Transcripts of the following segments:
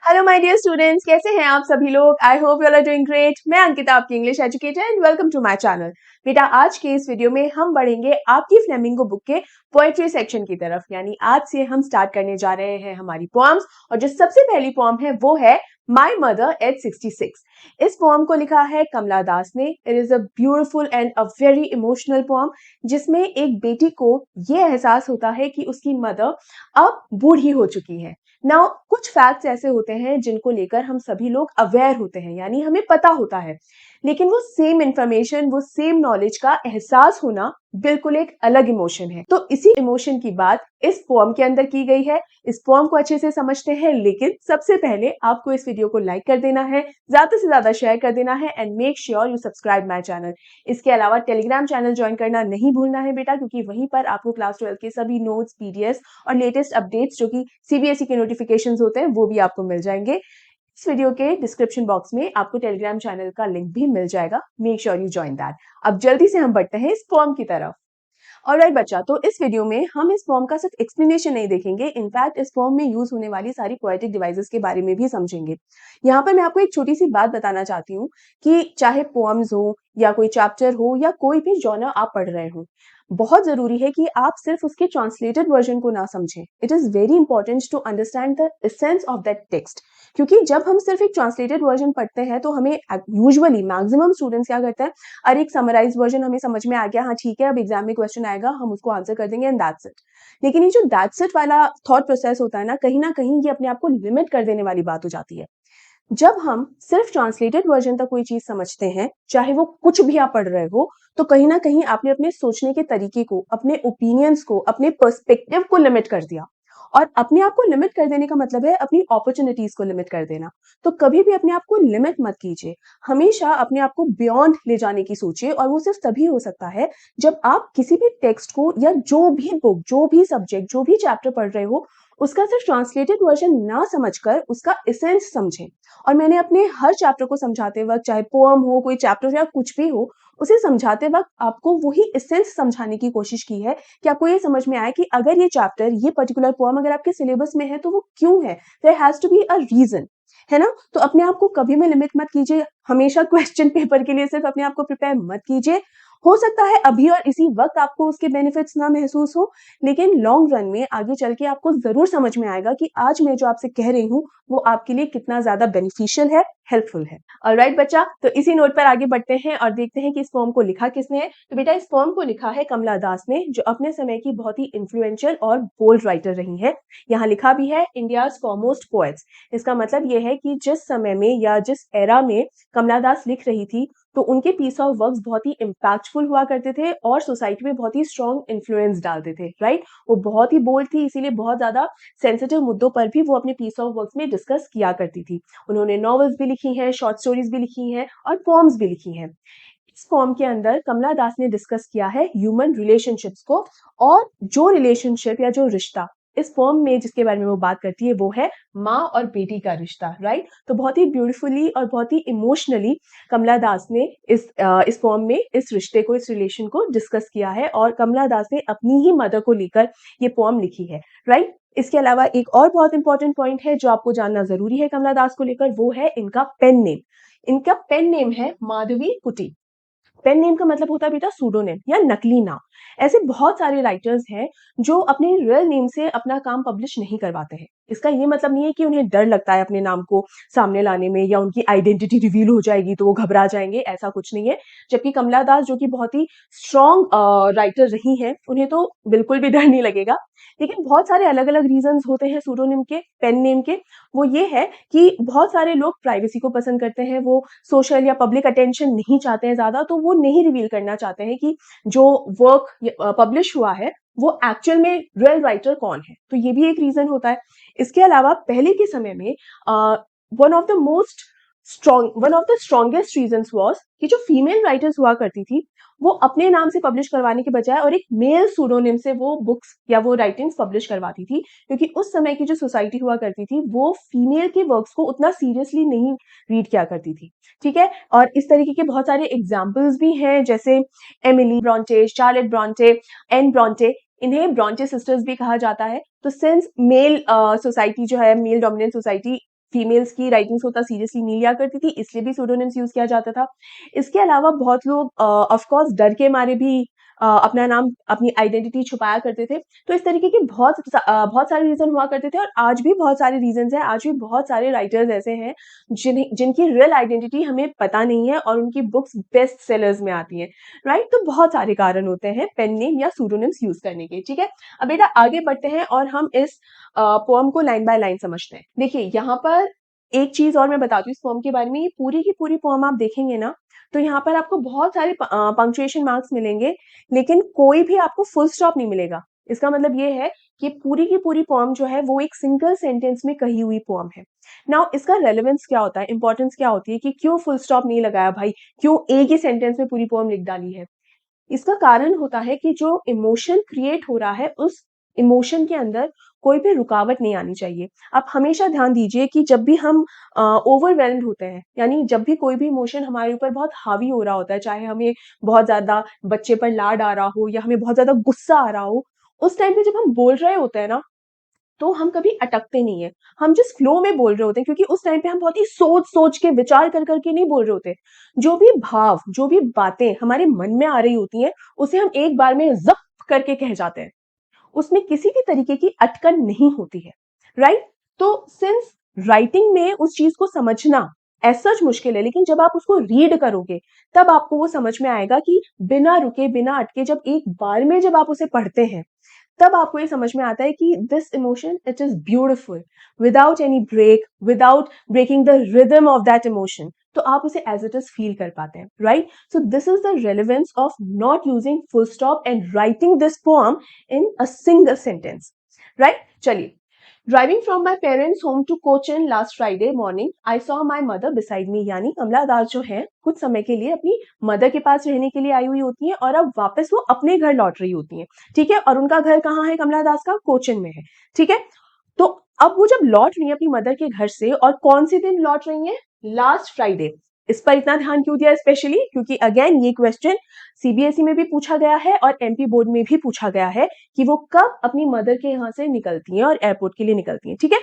Hello my dear students, कैसे हैं आप सभी लोग। I hope you are doing great. मैं अंकिता, आपकी English educator, and welcome to my channel. बेटा, आज के इस वीडियो में हम बढ़ेंगे आपकी फ्लेमिंगो बुक के पोएट्री सेक्शन की तरफ। यानी आज से हम स्टार्ट करने जा रहे हैं हमारी पोएम्स, और जो सबसे पहली पोएम है वो है माई मदर एज 66। इस पोएम को लिखा है कमला दास ने। It is a beautiful and a very emotional poem, जिसमें एक बेटी को ये एहसास होता है कि उसकी मदर अब बूढ़ी हो चुकी है। नाउ कुछ फैक्ट्स ऐसे होते हैं जिनको लेकर हम सभी लोग अवेयर होते हैं, यानी हमें पता होता है, लेकिन वो सेम इंफॉर्मेशन, वो सेम नॉलेज का एहसास होना बिल्कुल एक अलग इमोशन है। तो इसी इमोशन की बात इस पोएम के अंदर की गई है। इस पोएम को अच्छे से समझते हैं, लेकिन सबसे पहले आपको इस वीडियो को लाइक कर देना है, ज्यादा से ज्यादा शेयर कर देना है, and make sure you subscribe my channel. इसके अलावा टेलीग्राम चैनल ज्वाइन करना नहीं भूलना है बेटा, क्योंकि वहीं पर आपको क्लास 12 के सभी नोट्स, पीडीएफ और लेटेस्ट अपडेट्स जो कि सीबीएसई के नोटिफिकेशंस होते हैं वो भी आपको मिल जाएंगे। इस वीडियो के डिस्क्रिप्शन बॉक्स में आपको टेलीग्राम चैनल का लिंक भी मिल जाएगा। Make sure you join that. अब जल्दी से हम बढ़ते हैं इस पोएम की तरफ। ऑलराइट बच्चा, तो इस वीडियो में हम इस पोएम का सिर्फ एक्सप्लेनेशन नहीं देखेंगे, इनफैक्ट इस पोएम में यूज होने वाली सारी पोएटिक डिवाइसेस के बारे में भी समझेंगे। यहाँ पर मैं आपको एक छोटी सी बात बताना चाहती हूँ कि चाहे पोएम्स हो या कोई चैप्टर हो या कोई भी जॉनर आप पढ़ रहे हो, बहुत जरूरी है कि आप सिर्फ उसके ट्रांसलेटेड वर्जन को ना समझें। It is very important to understand the essence of that text, क्योंकि जब हम सिर्फ एक ट्रांसलेटेड वर्जन पढ़ते हैं तो हमें यूजुअली मैक्सिमम स्टूडेंट्स क्या करते हैं, अरे एक समराइज वर्जन हमें समझ में आ गया, हाँ ठीक है, अब एग्जाम में क्वेश्चन आएगा, हम उसको आंसर कर देंगे एंड दैट्स इट। लेकिन ये जो दैट्स इट वाला थॉट प्रोसेस होता है ना कहीं ये अपने आप को लिमिट कर देने वाली बात हो जाती है। जब हम सिर्फ ट्रांसलेटेड वर्जन तक कोई चीज समझते हैं, चाहे वो कुछ भी आप पढ़ रहे हो, तो कहीं ना कहीं आपने अपने सोचने के तरीके को, अपने ओपिनियंस को, अपने पर्सपेक्टिव को लिमिट कर दिया। और अपने आप को लिमिट कर देने का मतलब है अपनी अपॉर्चुनिटीज को लिमिट कर देना। तो कभी भी अपने आप को लिमिट मत कीजिए, हमेशा अपने आप को बियॉन्ड ले जाने की सोचिए। और वो सिर्फ तभी हो सकता है जब आप किसी भी टेक्स्ट को या जो भी बुक, जो भी सब्जेक्ट, जो भी चैप्टर पढ़ रहे हो, उसका सिर्फ ट्रांसलेटेड वर्जन ना समझकर उसका एसेंस समझें। और मैंने अपने हर चैप्टर को समझाते वक्त, चाहे पोएम हो, कोई चैप्टर या कुछ भी हो, उसे समझाते वक्त आपको वही एसेंस समझाने की कोशिश की है कि आपको ये समझ में आए कि अगर ये चैप्टर, ये पर्टिकुलर पोएम अगर आपके सिलेबस में है तो वो क्यों है। There has to be a reason, है ना। तो अपने आप को कभी भी लिमिट मत कीजिए, हमेशा क्वेश्चन पेपर के लिए सिर्फ अपने आप को प्रिपेयर मत कीजिए। हो सकता है अभी और इसी वक्त आपको उसके बेनिफिट्स ना महसूस हो, लेकिन लॉन्ग रन में आगे चल के आपको जरूर समझ में आएगा कि आज मैं जो आपसे कह रही हूँ वो आपके लिए कितना ज्यादा बेनिफिशियल है, हेल्पफुल है। ऑलराइट बच्चा, तो इसी नोट पर आगे बढ़ते हैं और देखते हैं कि इस पोएम को लिखा किसने है। तो बेटा, इस पोएम को लिखा है कमला दास ने, जो अपने समय की बहुत ही इन्फ्लुएंशियल और बोल्ड राइटर रही है। यहाँ लिखा भी है इंडियाज फॉरमोस्ट पोएट्स। इसका मतलब यह है कि जिस समय में या जिस एरा में कमला दास लिख रही थी, तो उनके पीस ऑफ वर्क्स बहुत ही इम्पैक्टफुल हुआ करते थे और सोसाइटी में बहुत ही स्ट्रॉन्ग इन्फ्लुएंस डालते थे, राइट। वो बहुत ही बोल्ड थी, इसीलिए बहुत ज्यादा सेंसिटिव मुद्दों पर भी वो अपने पीस ऑफ वर्क्स में डिस्कस किया करती थी। उन्होंने नॉवेल्स भी लिखी हैं, शॉर्ट स्टोरीज भी लिखी हैं और पोएम्स भी लिखी हैं। इस फॉर्म के अंदर कमला दास ने डिस्कस किया है ह्यूमन रिलेशनशिप्स को, और जो रिलेशनशिप या जो रिश्ता इस फॉर्म में जिसके बारे में वो बात करती है वो है माँ और बेटी का रिश्ता, राइट। तो बहुत ही ब्यूटीफुली और बहुत ही इमोशनली कमला दास ने इस फॉर्म में इस रिश्ते को, इस रिलेशन को डिस्कस किया है, और कमला दास ने अपनी ही मदर को लेकर ये पोएम लिखी है, राइट। इसके अलावा एक और बहुत इंपॉर्टेंट पॉइंट है जो आपको जानना जरूरी है कमला दास को लेकर, वो है इनका पेन नेम। इनका पेन नेम है माधवी कुटी। पेन नेम का मतलब होता है बेटा सूडोनेम या नकली नाम। ऐसे बहुत सारे राइटर्स हैं जो अपने रियल नेम से अपना काम पब्लिश नहीं करवाते हैं। इसका ये मतलब नहीं है कि उन्हें डर लगता है अपने नाम को सामने लाने में, या उनकी आइडेंटिटी रिवील हो जाएगी तो वो घबरा जाएंगे, ऐसा कुछ नहीं है। जबकि कमला दास, जो कि बहुत ही स्ट्रॉन्ग राइटर रही हैं, उन्हें तो बिल्कुल भी डर नहीं लगेगा। लेकिन बहुत सारे अलग अलग रीजंस होते हैं सूडोनेम के, पेन नेम के। वो ये है कि बहुत सारे लोग प्राइवेसी को पसंद करते हैं, वो सोशल या पब्लिक अटेंशन नहीं चाहते हैं ज्यादा, तो वो नहीं रिवील करना चाहते हैं कि जो वर्क पब्लिश हुआ है वो एक्चुअल में रियल राइटर कौन है। तो ये भी एक रीजन होता है। इसके अलावा पहले के समय में one of the strongest reasons was कि जो फीमेल राइटर्स हुआ करती थी, वो अपने नाम से पब्लिश करवाने के बजाय और एक मेल सूडोनिम से वो बुक्स या वो राइटिंग्स पब्लिश करवाती थी, क्योंकि उस समय की जो सोसाइटी हुआ करती थी वो फीमेल के वर्क्स को उतना सीरियसली नहीं रीड किया करती थी, ठीक है। और इस तरीके के बहुत सारे एग्जाम्पल्स भी हैं, जैसे Emily Bronte, Charlotte Bronte, Anne Bronte. इन्हें ब्रॉन्टे सिस्टर्स भी कहा जाता है। तो सिंस मेल सोसाइटी जो है, मेल डोमिनेंट सोसाइटी फीमेल्स की राइटिंग्स को उतना सीरियसली नहीं लिया करती थी, इसलिए भी सूडोनिम्स यूज किया जाता था। इसके अलावा बहुत लोग ऑफ कोर्स डर के मारे भी अपना नाम, अपनी आइडेंटिटी छुपाया करते थे। तो इस तरीके के बहुत सारे रीजन हुआ करते थे, और आज भी बहुत सारे रीजंस हैं। आज भी बहुत सारे राइटर्स ऐसे हैं जिनकी रियल आइडेंटिटी हमें पता नहीं है और उनकी बुक्स बेस्ट सेलर्स में आती हैं, राइट। तो बहुत सारे कारण होते हैं पेन नेम या सूडोनिम्स यूज करने के, ठीक है। अब बेटा आगे बढ़ते हैं और हम इस पोएम को लाइन बाय लाइन समझते हैं। देखिए यहाँ पर एक चीज और मैं बताती हूँ इस पोएम के बारे में। ये पूरी की पूरी पोएम आप देखेंगे ना, तो यहाँ पर आपको बहुत सारे पंक्चुएशन मार्क्स मिलेंगे, लेकिन कोई भी आपको फुल स्टॉप नहीं मिलेगा। इसका मतलब ये है कि पूरी की पूरी पोएम जो है वो एक सिंगल सेंटेंस में कही हुई पोएम है। नाउ इसका रेलेवेंस क्या होता है, इंपॉर्टेंस क्या होती है कि क्यों फुल स्टॉप नहीं लगाया भाई, क्यों एक ही सेंटेंस में पूरी पोएम लिख डाली है। इसका कारण होता है कि जो इमोशन क्रिएट हो रहा है, उस इमोशन के अंदर कोई भी रुकावट नहीं आनी चाहिए। आप हमेशा ध्यान दीजिए कि जब भी हम ओवरवेल्म्ड होते हैं, यानी जब भी कोई भी इमोशन हमारे ऊपर बहुत हावी हो रहा होता है, चाहे हमें बहुत ज्यादा बच्चे पर लाड आ रहा हो या हमें बहुत ज्यादा गुस्सा आ रहा हो, उस टाइम पे जब हम बोल रहे होते हैं ना, तो हम कभी अटकते नहीं है। हम जिस फ्लो में बोल रहे होते हैं, क्योंकि उस टाइम पे हम बहुत ही सोच सोच के, विचार कर करके नहीं बोल रहे होते। जो भी भाव, जो भी बातें हमारे मन में आ रही होती हैं, उसे हम एक बार में जब्त करके कह जाते हैं। उसमें किसी भी तरीके की अटकन नहीं होती है, राइट। तो सिंस राइटिंग में उस चीज को समझना एज सच मुश्किल है, लेकिन जब आप उसको रीड करोगे तब आपको वो समझ में आएगा कि बिना रुके, बिना अटके, जब एक बार में जब आप उसे पढ़ते हैं, तब आपको ये समझ में आता है कि this emotion it is beautiful without any break, without breaking the rhythm of that emotion. तो आप उसे एज इट इज फील कर पाते हैं, right. So this is the relevance of not using full stop and writing this poem in a single sentence, right. चलिए, driving from my parents home to Cochin last Friday morning I saw my mother beside me, यानी कमला दास जो है कुछ समय के लिए अपनी mother के पास रहने के लिए आई हुई होती है और अब वापस वो अपने घर लौट रही होती है, ठीक है। और उनका घर कहाँ है कमला दास का, कोचिन में है, ठीक है। तो अब वो जब लौट रही है अपनी मदर के घर से, और कौन से दिन लौट रही है, लास्ट फ्राइडे। इस पर इतना ध्यान क्यों दिया स्पेशली, क्योंकि अगेन ये क्वेश्चन सीबीएसई में भी पूछा गया है और एमपी बोर्ड में भी पूछा गया है कि वो कब अपनी मदर के यहाँ से निकलती हैं और एयरपोर्ट के लिए निकलती हैं, ठीक है।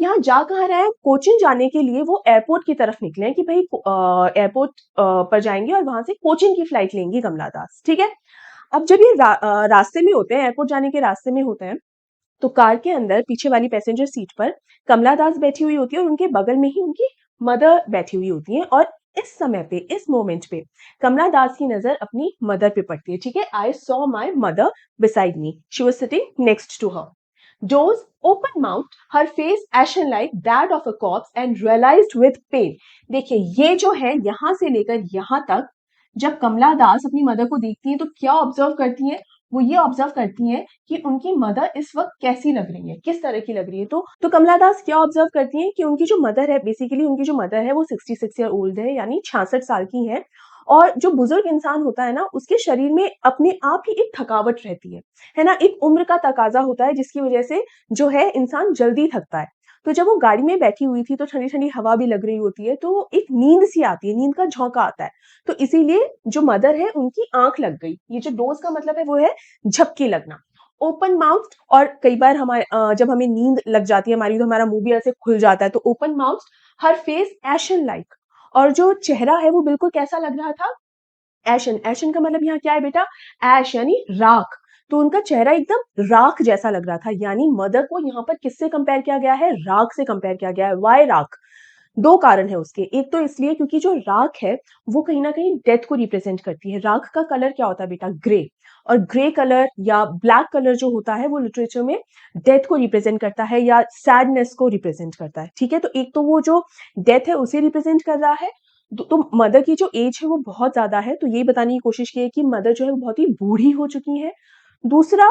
यहाँ जा कहाँ रहे हैं, कोचिन जाने के लिए वो एयरपोर्ट की तरफ निकले हैं कि भाई एयरपोर्ट पर जाएंगे और वहां से कोचिन की फ्लाइट लेंगी कमला दास, ठीक है। अब जब ये रास्ते में होते हैं, एयरपोर्ट जाने के रास्ते में होते हैं, तो कार के अंदर पीछे वाली पैसेंजर सीट पर कमला दास बैठी हुई होती है और उनके बगल में ही उनकी मदर बैठी हुई होती है। और इस समय पे, इस मोमेंट पे कमला दास की नजर अपनी मदर पे पड़ती है, ठीक है। I saw my mother beside me, she was sitting next to her, doors open mouth, her face ashen like that of a corpse and realized with pain। देखिए ये जो है यहां से लेकर यहां तक, जब कमला दास अपनी मदर को देखती है तो क्या ऑब्जर्व करती है, वो ये ऑब्जर्व करती है कि उनकी मदर इस वक्त कैसी लग रही है, किस तरह की लग रही है। तो कमला दास क्या ऑब्जर्व करती है कि उनकी जो मदर है, बेसिकली उनकी जो मदर है वो 66 ईयर ओल्ड है, यानी 66 साल की है। और जो बुजुर्ग इंसान होता है ना, उसके शरीर में अपने आप ही एक थकावट रहती है ना, एक उम्र का तकाजा होता है जिसकी वजह से जो है इंसान जल्दी थकता है। तो जब वो गाड़ी में बैठी हुई थी तो ठंडी ठंडी हवा भी लग रही होती है, तो एक नींद सी आती है, नींद का झोंका आता है। तो इसीलिए जो मदर है उनकी आंख लग गई। ये जो डोज का मतलब है वो है झपकी लगना। ओपन माउथ, और कई बार हमारे जब हमें नींद लग जाती है हमारी, तो हमारा मुंह भी ऐसे खुल जाता है, तो ओपन माउथ, हर फेस एशन लाइक, और जो चेहरा है वो बिल्कुल कैसा लग रहा था, एशन। एशन का मतलब यहाँ क्या है बेटा, ऐश यानी राख। तो उनका चेहरा एकदम राख जैसा लग रहा था, यानी मदर को यहाँ पर किससे कंपेयर किया गया है, राख से कंपेयर किया गया है। वाई राख, दो कारण है उसके। एक तो इसलिए क्योंकि जो राख है वो कहीं ना कहीं डेथ को रिप्रेजेंट करती है। राख का कलर क्या होता है बेटा, ग्रे, और ग्रे कलर या ब्लैक कलर जो होता है वो लिटरेचर में डेथ को रिप्रेजेंट करता है या सैडनेस को रिप्रेजेंट करता है, ठीक है। तो एक तो वो जो डेथ है उसे रिप्रेजेंट कर रहा है, तो मदर की जो एज है वो बहुत ज्यादा है, तो ये बताने की कोशिश की है कि मदर जो है वो बहुत ही बूढ़ी हो चुकी है। दूसरा,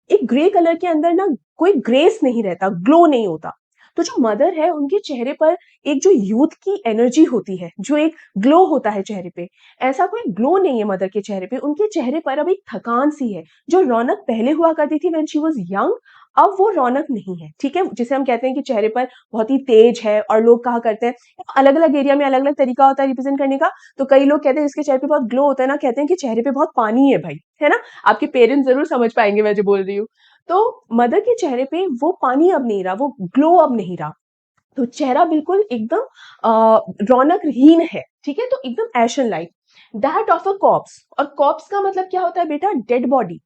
एक ग्रे कलर के अंदर ना कोई ग्रेस नहीं रहता, ग्लो नहीं होता। तो जो मदर है उनके चेहरे पर एक जो यूथ की एनर्जी होती है, जो एक ग्लो होता है चेहरे पे, ऐसा कोई ग्लो नहीं है मदर के चेहरे पे। उनके चेहरे पर अब एक थकान सी है। जो रौनक पहले हुआ करती थी व्हेन शी वाज यंग, अब वो रौनक नहीं है, ठीक है। जिसे हम कहते हैं कि चेहरे पर बहुत ही तेज है, और लोग कहा करते हैं, अलग अलग एरिया में अलग अलग तरीका होता है रिप्रेजेंट करने का। तो कई लोग कहते हैं जिसके चेहरे पे बहुत ग्लो होता है ना, कहते हैं कि चेहरे पे बहुत पानी है भाई, है ना। आपके पेरेंट्स जरूर समझ पाएंगे मैं जो बोल रही हूँ। तो मदर के चेहरे पे वो पानी अब नहीं रहा, वो ग्लो अब नहीं रहा। तो चेहरा बिल्कुल एकदम रौनकहीन है, ठीक है, तो एकदम एशन like that of a cops. और कॉप्स का मतलब क्या होता है बेटा? Dead body.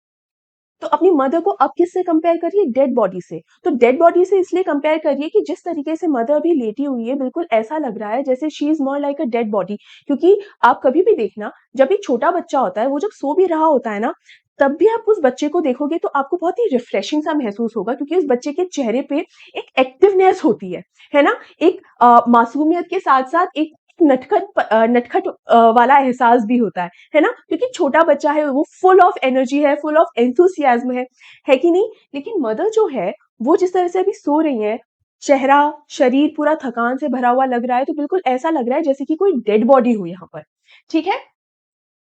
तो अपनी मदर को अब किससे कंपेयर करिए? डेड बॉडी से। तो डेड बॉडी से इसलिए कंपेयर करिए कि जिस तरीके से मदर अभी लेटी हुई है, बिल्कुल ऐसा लग रहा है जैसे she is more like a dead body. क्योंकि आप कभी भी देखना, जब एक छोटा बच्चा होता है, वो जब सो भी रहा होता है ना, तब भी आप उस बच्चे को देखोगे तो आपको बहुत ही रिफ्रेशिंग सा महसूस होगा, क्योंकि उस बच्चे के चेहरे पे एक एक्टिवनेस होती है ना, एक मासूमियत के साथ साथ एक नटखट वाला एहसास भी होता है ना, क्योंकि छोटा बच्चा है, वो फुल ऑफ एनर्जी है, फुल ऑफ एंथुसियाज्म है कि नहीं? लेकिन मदर जो है, वो जिस तरह से अभी सो रही है, चेहरा, शरीर पूरा थकान से भरा हुआ लग रहा है, तो बिल्कुल ऐसा लग रहा है जैसे कि कोई डेड बॉडी हो यहाँ पर, ठीक है,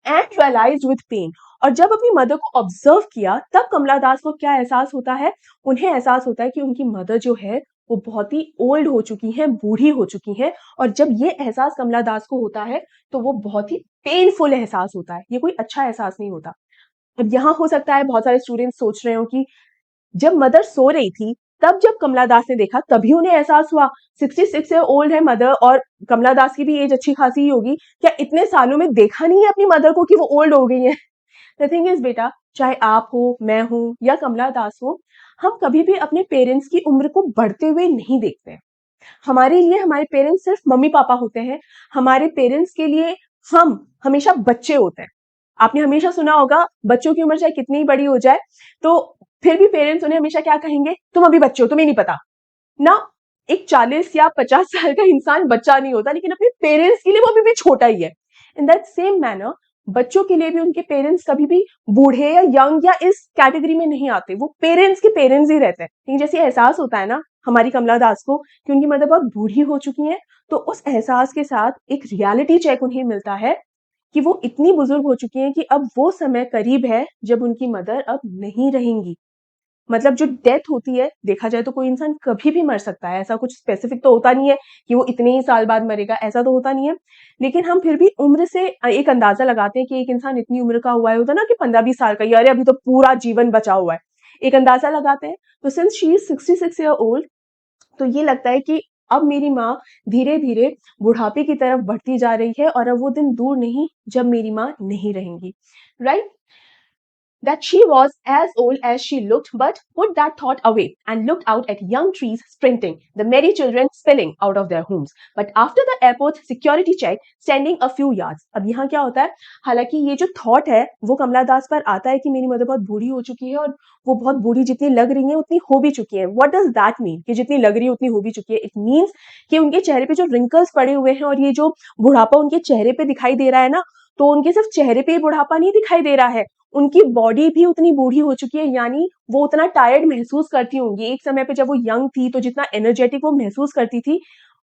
एंड रियलाइज्ड विथ पेन। और जब अपनी मदर को ऑब्जर्व किया, तब कमला दास को क्या एहसास होता है? उन्हें एहसास होता है कि उनकी मदर जो है, वो बहुत ही ओल्ड हो चुकी हैं, बूढ़ी हो चुकी हैं। और जब ये एहसास कमला दास को होता है, तो वो बहुत ही पेनफुल एहसास होता है, ये कोई अच्छा एहसास नहीं होता। अब यहाँ हो सकता है बहुत सारे स्टूडेंट्स सोच रहे हो कि जब मदर सो रही थी, तब जब कमला दास ने देखा, तभी उन्हें एहसास हुआ। 66 ईयर ओल्ड है मदर, और कमला दास की भी एज अच्छी खासी ही होगी। क्या इतने सालों में देखा नहीं है अपनी मदर को कि वो ओल्ड हो गई है? द थिंग इज बेटा, चाहे आप हो, मैं हूं या कमला दास हो, हम कभी भी अपने पेरेंट्स की उम्र को बढ़ते हुए नहीं देखते हैं। हमारे लिए हमारे पेरेंट्स सिर्फ मम्मी पापा होते हैं। हमारे पेरेंट्स के लिए हम हमेशा बच्चे होते हैं। आपने हमेशा सुना होगा, बच्चों की उम्र चाहे कितनी ही बड़ी हो जाए, तो फिर भी पेरेंट्स उन्हें हमेशा क्या कहेंगे? तुम अभी बच्चे हो, तुम्हें नहीं पता ना। एक 40 या 50 साल का इंसान बच्चा नहीं होता, लेकिन अपने पेरेंट्स के लिए वो अभी भी छोटा ही है। इन दैट सेम मैनर, बच्चों के लिए भी उनके पेरेंट्स कभी भी बूढ़े या यंग या इस कैटेगरी में नहीं आते, वो पेरेंट्स के पेरेंट्स ही रहते हैं। लेकिन जैसे एहसास होता है ना हमारी कमला दास को कि उनकी मदर बहुत बूढ़ी हो चुकी है, तो उस एहसास के साथ एक रियलिटी चेक उन्हें मिलता है कि वो इतनी बुजुर्ग हो चुकी हैं कि अब वो समय करीब है जब उनकी मदर अब नहीं रहेंगी। मतलब जो डेथ होती है, देखा जाए तो कोई इंसान कभी भी मर सकता है, ऐसा कुछ स्पेसिफिक तो होता नहीं है कि वो इतने ही साल बाद मरेगा, ऐसा तो होता नहीं है। लेकिन हम फिर भी उम्र से एक अंदाजा लगाते हैं कि एक इंसान इतनी उम्र का हुआ है, होता ना कि 15-20 साल का, ये अरे अभी तो पूरा जीवन बचा हुआ है, एक अंदाजा लगाते हैं। तो since she is 66 year old, तो ये लगता है कि अब मेरी माँ धीरे धीरे बुढ़ापे की तरफ बढ़ती जा रही है, और अब वो दिन दूर नहीं जब मेरी माँ नहीं रहेंगी, right? That she was as old as she looked, but put that thought away and looked out at young trees sprinting, the merry children spilling out of their homes. But after the airport security check, standing a few yards. अब यहाँ क्या होता है? हालांकि ये जो thought है, वो कमला दास पर आता है कि मेरी मदर बहुत बूढ़ी हो चुकी है, और वो बहुत बूढ़ी जितनी लग रही है उतनी हो भी चुकी है। व्हाट डज दैट मीन कि जितनी लग रही है उतनी हो भी चुकी है? इट मीन्स कि उनके चेहरे पे जो रिंकल्स पड़े हुए हैं, और ये जो बुढ़ापा उनके चेहरे पे दिखाई दे रहा है ना, तो उनके सिर्फ चेहरे पे ही बुढ़ापा नहीं दिखाई दे रहा है, उनकी बॉडी भी उतनी बूढ़ी हो चुकी है। यानी वो उतना टायर्ड महसूस करती होंगी। एक समय पे जब वो यंग थी, तो जितना एनर्जेटिक वो महसूस करती थी,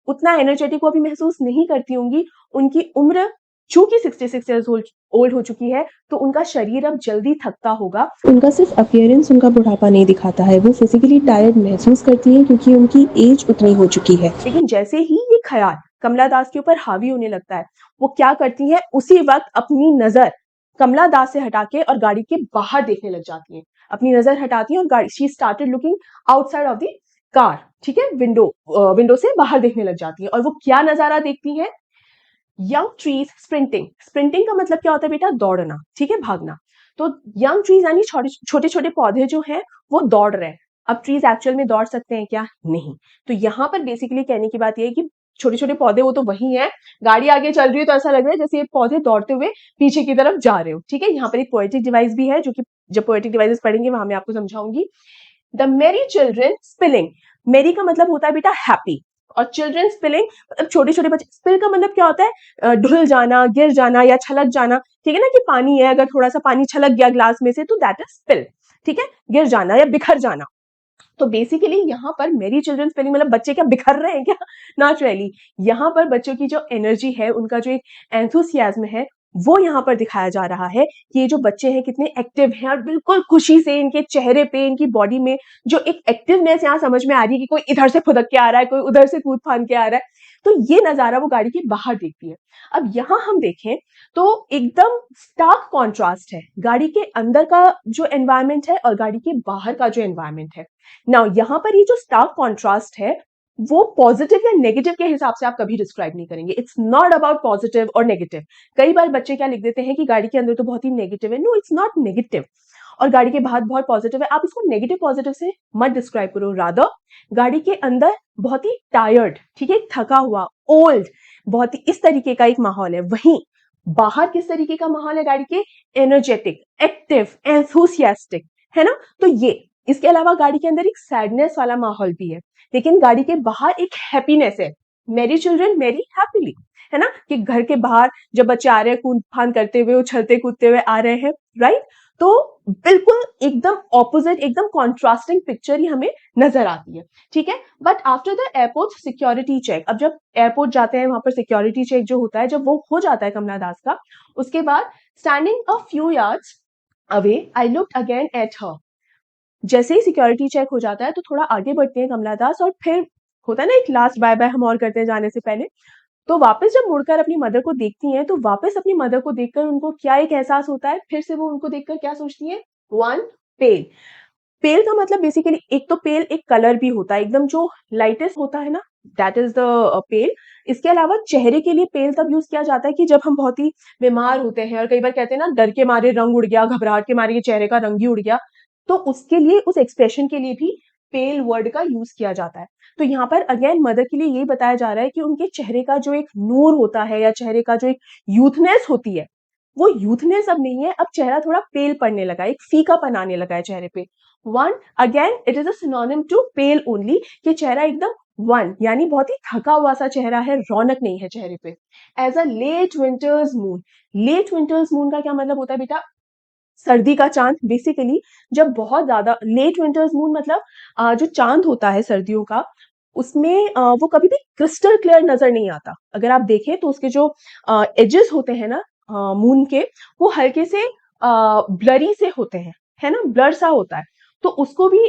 उतना एनर्जेटिक वो अभी महसूस नहीं करती होंगी। उनकी उम्र चूंकि 66 ईयर्स ओल्ड हो चुकी है, तो उनका शरीर अब जल्दी थकता होगा। उनका सिर्फ अपीयरेंस उनका बुढ़ापा नहीं दिखाता है, वो फिजिकली टायर्ड महसूस करती है, क्योंकि उनकी एज उतनी हो चुकी है। लेकिन जैसे ही ये ख्याल कमला दास के ऊपर हावी होने लगता है, वो क्या करती है? उसी वक्त अपनी नजर कमला दास से हटा के और गाड़ी के बाहर देखने लग जाती है। अपनी नजर हटाती है और गाड़ी, she started looking outside of the car, ठीक है, विंडो से बाहर देखने लग जाती है। और वो क्या नजारा देखती है? Young trees sprinting. स्प्रिंटिंग का मतलब क्या होता है बेटा? दौड़ना, ठीक है, भागना। तो यंग ट्रीज यानी छोटे छोटे पौधे जो हैं, वो दौड़ रहे हैं। अब ट्रीज एक्चुअल में दौड़ सकते हैं क्या? नहीं। तो यहाँ पर बेसिकली कहने की बात यह है कि छोटे छोटे पौधे वो तो वही हैं, गाड़ी आगे चल रही है तो ऐसा लग रहा है जैसे ये पौधे दौड़ते हुए पीछे की तरफ जा रहे हो, ठीक है। यहाँ पर एक पोएटिक डिवाइस भी है, जो कि जब पोएटिक डिवाइसेस पढ़ेंगे वहां मैं आपको समझाऊंगी। द मेरी चिल्ड्रन स्पिलिंग। मेरी का मतलब होता है बेटा हैप्पी, और चिल्ड्रन स्पिलिंग मतलब छोटे छोटे बच्चे। स्पिल का मतलब क्या होता है? ढुल जाना, गिर जाना या छलक जाना, ठीक है ना, कि पानी है, अगर थोड़ा सा पानी छलक गया ग्लास में से, तो दैट इज स्पिल, ठीक है, गिर जाना या बिखर जाना। तो बेसिकली यहाँ पर मेरी चिल्ड्रन स्पेलिंग मतलब बच्चे क्या बिखर रहे हैं क्या? Not really. यहाँ पर बच्चों की जो एनर्जी है, उनका जो एक एंथुसियाज्म है, वो यहाँ पर दिखाया जा रहा है कि ये जो बच्चे हैं कितने एक्टिव हैं, और बिल्कुल खुशी से इनके चेहरे पे, इनकी बॉडी में जो एक एक्टिवनेस यहाँ समझ में आ रही है कि कोई इधर से फुदक के आ रहा है, कोई उधर से कूद फान के आ रहा है। तो ये नजारा वो गाड़ी के बाहर देखती है। अब यहाँ हम देखें तो एकदम स्टार्क कॉन्ट्रास्ट है गाड़ी के अंदर का जो एनवायरमेंट है और गाड़ी के बाहर का जो एनवायरमेंट है। नाउ यहाँ पर ये जो स्टार्क कॉन्ट्रास्ट है, वो पॉजिटिव या नेगेटिव के हिसाब से आप कभी डिस्क्राइब नहीं करेंगे। इट्स नॉट अबाउट पॉजिटिव और नेगेटिव। कई बार बच्चे क्या लिख देते हैं कि गाड़ी के अंदर तो बहुत ही नेगेटिव है। No, it's not negative. और गाड़ी के बाहर बहुत पॉजिटिव है, आप इसको नेगेटिव पॉजिटिव से मत डिस्क्राइब करो। रादर गाड़ी के अंदर बहुत ही टायर्ड, ठीक है, थका हुआ, ओल्ड, बहुत ही इस तरीके का एक माहौल है। वहीं बाहर किस तरीके का माहौल है गाड़ी के? एनर्जेटिक, एक्टिव, एंथुसियास्टिक, है ना। तो ये इसके अलावा गाड़ी के अंदर एक सैडनेस वाला माहौल भी है, लेकिन गाड़ी के बाहर एक हैप्पीनेस है। मेरी चिल्ड्रन मेरी हैप्पीली, है ना, कि घर के बाहर जब बच्चे आ रहे हैं कूद फान करते हुए, उछलते कूदते हुए आ रहे हैं, राइट। तो बिल्कुल एकदम ऑपोजिट, एकदम कॉन्ट्रास्टिंग पिक्चर ही हमें नजर आती है, ठीक है। But after the airport security check, अब जब एयरपोर्ट जाते हैं वहां पर सिक्योरिटी चेक जो होता है, जब वो हो जाता है कमला दास का, उसके बाद standing a few yards away I looked again at her. जैसे ही सिक्योरिटी चेक हो जाता है तो थोड़ा आगे बढ़ते हैं कमला दास, और फिर होता है ना एक लास्ट बाय बाय हम और करते हैं जाने से पहले। तो वापस जब मुड़कर अपनी मदर को देखती हैं, तो वापस अपनी मदर को देखकर उनको क्या एक एहसास होता है, फिर से वो उनको देखकर क्या सोचती हैं? वन, पेल। पेल का मतलब बेसिकली एक तो पेल एक कलर भी होता है, एकदम जो लाइटेस्ट होता है ना, दैट इज द पेल। इसके अलावा चेहरे के लिए पेल तब यूज किया जाता है कि जब हम बहुत ही बीमार होते हैं, और कई बार कहते हैं ना डर के मारे रंग उड़ गया, घबराहट के मारे ये चेहरे का रंग ही उड़ गया, तो उसके लिए, उस एक्सप्रेशन के लिए भी पेल वर्ड का यूज किया जाता है। तो यहाँ पर अगेन मदर के लिए यही बताया जा रहा है कि उनके चेहरे का जो एक नूर होता है, या चेहरे का जो एक यूथनेस होती है, वो यूथनेस अब नहीं है, अब चेहरा थोड़ा पेल पड़ने लगा है, एक फीकापन आने लगा है चेहरे पे। One, again it is a synonym to pale only, कि चेहरा एकदम वन यानी बहुत ही थका हुआ सा चेहरा है, रौनक नहीं है चेहरे पे। As a late winter's moon, late winter's moon का क्या मतलब होता है बेटा? सर्दी का चांद। बेसिकली जब बहुत ज्यादा लेट विंटर्स मून मतलब जो चांद होता है सर्दियों का, उसमें वो कभी भी क्रिस्टल क्लियर नजर नहीं आता। अगर आप देखें तो उसके जो एजेस होते हैं ना मून के, वो हल्के से ब्लरी से होते हैं, है ना, ब्लर सा होता है। तो उसको भी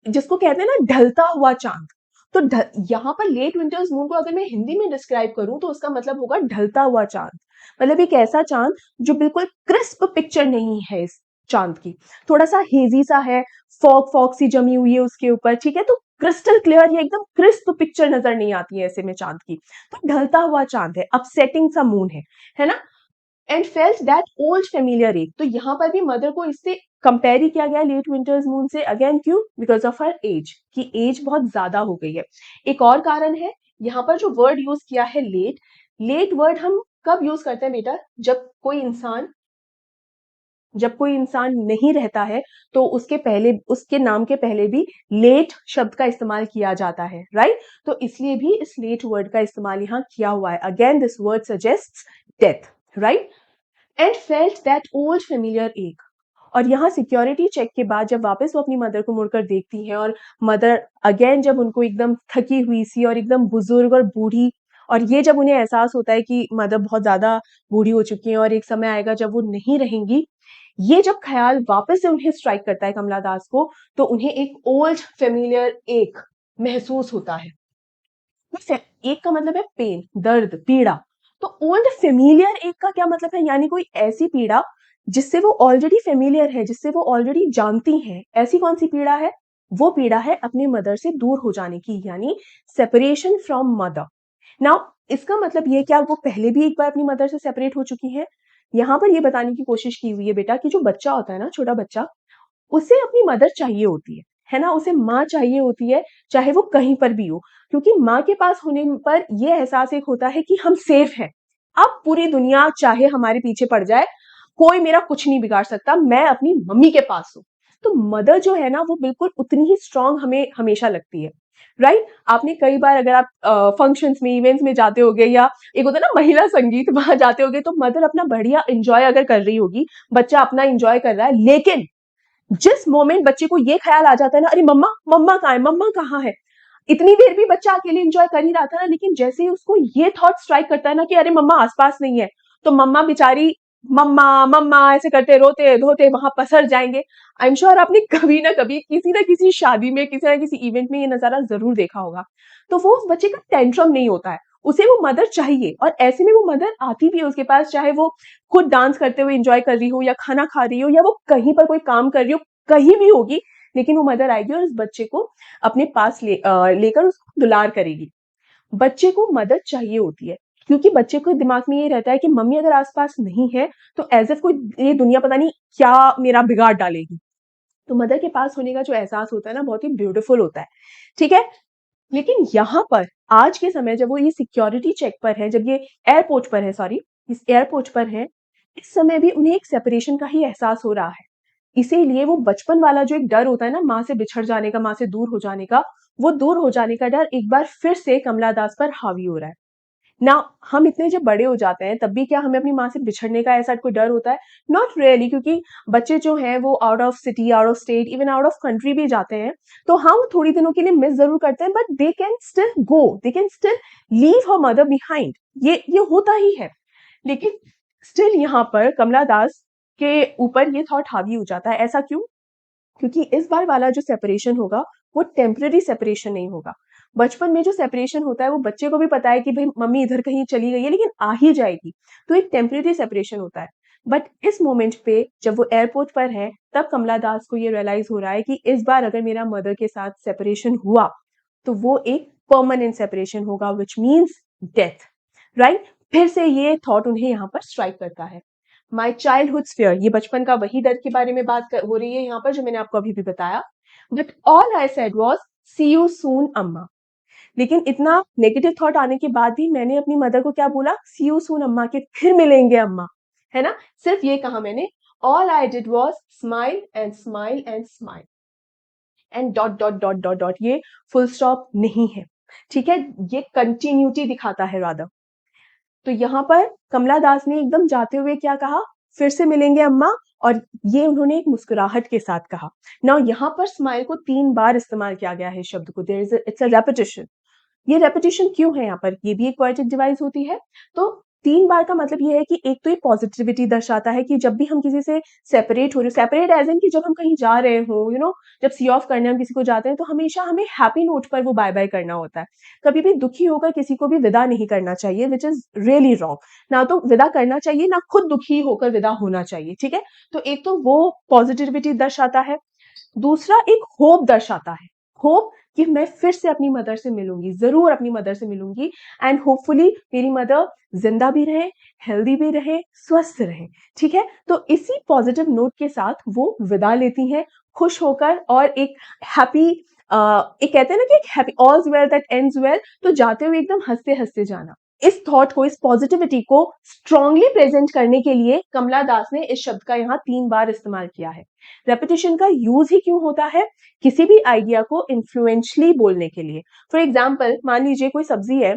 जिसको कहते हैं ना ढलता हुआ चांद। तो यहाँ पर लेट विंटर्स मून को अगर मैं हिंदी में डिस्क्राइब करूं तो उसका मतलब होगा ढलता हुआ चांद। मतलब एक ऐसा चांद जो बिल्कुल क्रिस्प पिक्चर नहीं है इस चांद की, थोड़ा सा हेजी सा है, फॉग फॉग सी जमी हुई है उसके ऊपर, ठीक है। तो क्रिस्टल क्लियर या एकदम क्रिस्प पिक्चर नजर नहीं आती है ऐसे में चांद की। तो ढलता हुआ चांद है, अपसेटिंग सा मून है ना। And felt that old familiar एक, तो यहाँ पर भी मदर को इससे कंपेयर ही किया गया लेट विंटर्स मून से। अगेन क्यों? बिकॉज ऑफ हर एज, की एज बहुत ज्यादा हो गई है। एक और कारण है, यहाँ पर जो वर्ड यूज किया है लेट, लेट वर्ड हम कब यूज करते हैं बेटा? जब कोई इंसान नहीं रहता है, तो उसके पहले, उसके नाम के पहले भी लेट शब्द का इस्तेमाल किया जाता है, राइट। तो इसलिए भी इस लेट वर्ड का इस्तेमाल यहाँ किया हुआ है। Again this word suggests death, right. And felt that old familiar एक, और यहाँ सिक्योरिटी चेक के बाद जब वापस वो अपनी मदर को मुड़कर देखती है, और मदर अगेन जब उनको एकदम थकी हुई सी और एकदम बुजुर्ग और बूढ़ी, और ये जब उन्हें एहसास होता है कि मदर बहुत ज्यादा बूढ़ी हो चुकी है और एक समय आएगा जब वो नहीं रहेंगी, ये जब ख्याल वापस से उन्हें स्ट्राइक करता है कमला दास को, तो उन्हें एक ओल्ड फेमिलियर एक महसूस होता है। एक का मतलब है पेन, दर्द, पीड़ा। तो ओल्ड फेमिलियर एक का क्या मतलब है? यानी कोई ऐसी पीड़ा जिससे वो ऑलरेडी फेमिलियर है, जिससे वो ऑलरेडी जानती हैं। ऐसी कौन सी पीड़ा है? वो पीड़ा है अपनी मदर से दूर हो जाने की, यानी सेपरेशन फ्रॉम मदर। नाउ इसका मतलब ये क्या वो पहले भी एक बार अपनी मदर से सेपरेट हो चुकी हैं? यहाँ पर ये बताने की कोशिश की हुई है बेटा कि जो बच्चा होता है ना, छोटा बच्चा, उसे अपनी मदर चाहिए होती है ना, उसे माँ चाहिए होती है, चाहे वो कहीं पर भी हो। क्योंकि माँ के पास होने पर ये एहसास एक होता है कि हम सेफ हैं। अब पूरी दुनिया चाहे हमारे पीछे पड़ जाए, कोई मेरा कुछ नहीं बिगाड़ सकता, मैं अपनी मम्मी के पास हूँ। तो मदर जो है ना, वो बिल्कुल उतनी ही स्ट्रांग हमें हमेशा लगती है, राइट। आपने कई बार अगर आप फंक्शंस में, इवेंट्स में जाते होगे, या एक होता है ना महिला संगीत, वहां जाते होगे, तो मदर अपना बढ़िया एंजॉय अगर कर रही होगी, बच्चा अपना एंजॉय कर रहा है, लेकिन जिस मोमेंट बच्चे को ये ख्याल आ जाता है ना, अरे मम्मा, मम्मा कहाँ है, मम्मा कहाँ है, इतनी देर भी बच्चा अकेले एंजॉय कर ही रहा था ना, लेकिन जैसे ही उसको ये थॉट स्ट्राइक करता है ना कि अरे मम्मा आसपास नहीं है, तो मम्मा बेचारी मम्मा मम्मा ऐसे करते रोते धोते वहां पसर जाएंगे। आई एम श्योर आपने कभी ना कभी किसी ना किसी शादी में, किसी ना किसी इवेंट में ये नजारा जरूर देखा होगा। तो वो उस बच्चे का टेंट्रम नहीं होता है, उसे वो मदर चाहिए, और ऐसे में वो मदर आती भी है उसके पास, चाहे वो खुद डांस करते हुए एंजॉय कर रही हो, या खाना खा रही हो, या वो कहीं पर कोई काम कर रही हो, कहीं भी होगी, लेकिन वो मदर आएगी और उस बच्चे को अपने पास लेकर उसको दुलार करेगी। बच्चे को मदद चाहिए होती है, क्योंकि बच्चे को दिमाग में ये रहता है कि मम्मी अगर आसपास नहीं है तो एज इफ कोई ये दुनिया पता नहीं क्या मेरा बिगाड़ डालेगी। तो मदर के पास होने का जो एहसास होता है ना, बहुत ही ब्यूटीफुल होता है। ठीक है, लेकिन यहाँ पर आज के समय जब वो ये सिक्योरिटी चेक पर है, जब ये एयरपोर्ट पर है, सॉरी इस एयरपोर्ट पर है, इस समय भी उन्हें एक सेपरेशन का ही एहसास हो रहा है। इसीलिए वो बचपन वाला जो एक डर होता है ना, माँ से बिछड़ जाने का, माँ से दूर हो जाने का, वो दूर हो जाने का डर एक बार फिर से कमला दास पर हावी हो रहा है ना। हम इतने जब बड़े हो जाते हैं तब भी क्या हमें अपनी माँ से बिछड़ने का ऐसा कोई डर होता है? नॉट रियली, क्योंकि बच्चे जो हैं वो out of city, out of state, even out of country भी जाते हैं, तो हाँ वो थोड़ी दिनों के लिए मिस जरूर करते हैं, but they can still go, they can still leave her mother behind. ये होता ही है। लेकिन स्टिल यहाँ पर कमला दास के ऊपर ये थॉट हावी हो जाता है। ऐसा क्यों? क्योंकि इस बार वाला जो सेपरेशन होगा वो टेम्पररी सेपरेशन नहीं होगा। बचपन में जो सेपरेशन होता है वो बच्चे को भी पता है कि भाई मम्मी इधर कहीं चली गई है लेकिन आ ही जाएगी, तो एक टेम्पररी सेपरेशन होता है। बट इस मोमेंट पे जब वो एयरपोर्ट पर है तब कमला दास को ये रियलाइज हो रहा है कि इस बार अगर मेरा मदर के साथ सेपरेशन हुआ तो वो एक परमानेंट सेपरेशन होगा, विच मीन्स डेथ। राइट, फिर से ये थॉट उन्हें यहाँ पर स्ट्राइक करता है। माई चाइल्डहुड फियर, ये बचपन का वही डर के बारे में हो रही है यहाँ पर जो मैंने आपको अभी भी बताया। But all I said was see you soon Amma. लेकिन इतना नेगेटिव थॉट आने के बाद भी मैंने अपनी मदर को क्या बोला? सी यू सून अम्मा, के फिर मिलेंगे अम्मा, है ना। सिर्फ ये कहा मैंने। All I did was smile and smile and smile and dot dot dot dot dot, ये फुल स्टॉप नहीं है। ठीक है, ये कंटिन्यूटी दिखाता है राधा। तो यहाँ पर कमला दास ने एकदम जाते हुए क्या कहा? फिर से मिलेंगे अम्मा, और ये उन्होंने एक मुस्कुराहट के साथ कहा। नाउ यहाँ पर स्माइल को 3 बार इस्तेमाल किया गया है शब्द को, there is it's a repetition. ये रेपिटेशन क्यों है यहाँ पर? ये भी एक पोएटिक डिवाइस होती है। तो 3 बार का मतलब ये है कि एक तो ये पॉजिटिविटी दर्शाता है कि जब भी हम किसी से सेपरेट हो रहे हो, सेपरेट एज इन कि जब हम कहीं जा रहे हो, जब सी ऑफ करने हम किसी को जाते हैं तो हमेशा हमें हैप्पी नोट पर वो बाय बाय करना होता है। कभी भी दुखी होकर किसी को भी विदा नहीं करना चाहिए, विच इज रियली रॉन्ग। ना तो विदा करना चाहिए, ना खुद दुखी होकर विदा होना चाहिए। ठीक है, तो एक तो वो पॉजिटिविटी दर्शाता है। दूसरा एक होप दर्शाता है, होप कि मैं फिर से अपनी मदर से मिलूंगी, जरूर अपनी मदर से मिलूंगी, एंड होपफुली मेरी मदर जिंदा भी रहे, हेल्दी भी रहे, स्वस्थ रहे। ठीक है, तो इसी पॉजिटिव नोट के साथ वो विदा लेती हैं खुश होकर, और एक हैप्पी, एक कहते हैं ना कि एक happy all's well that ends well, तो जाते हुए एकदम हंसते हंसते जाना। इस थॉट को, इस पॉजिटिविटी को स्ट्रांगली प्रेजेंट करने के लिए कमला दास ने इस शब्द का यहाँ 3 बार इस्तेमाल किया है। रेपिटेशन का यूज ही क्यों होता है? किसी भी आइडिया को इन्फ्लुएंशली बोलने के लिए। फॉर एग्जाम्पल, मान लीजिए कोई सब्जी है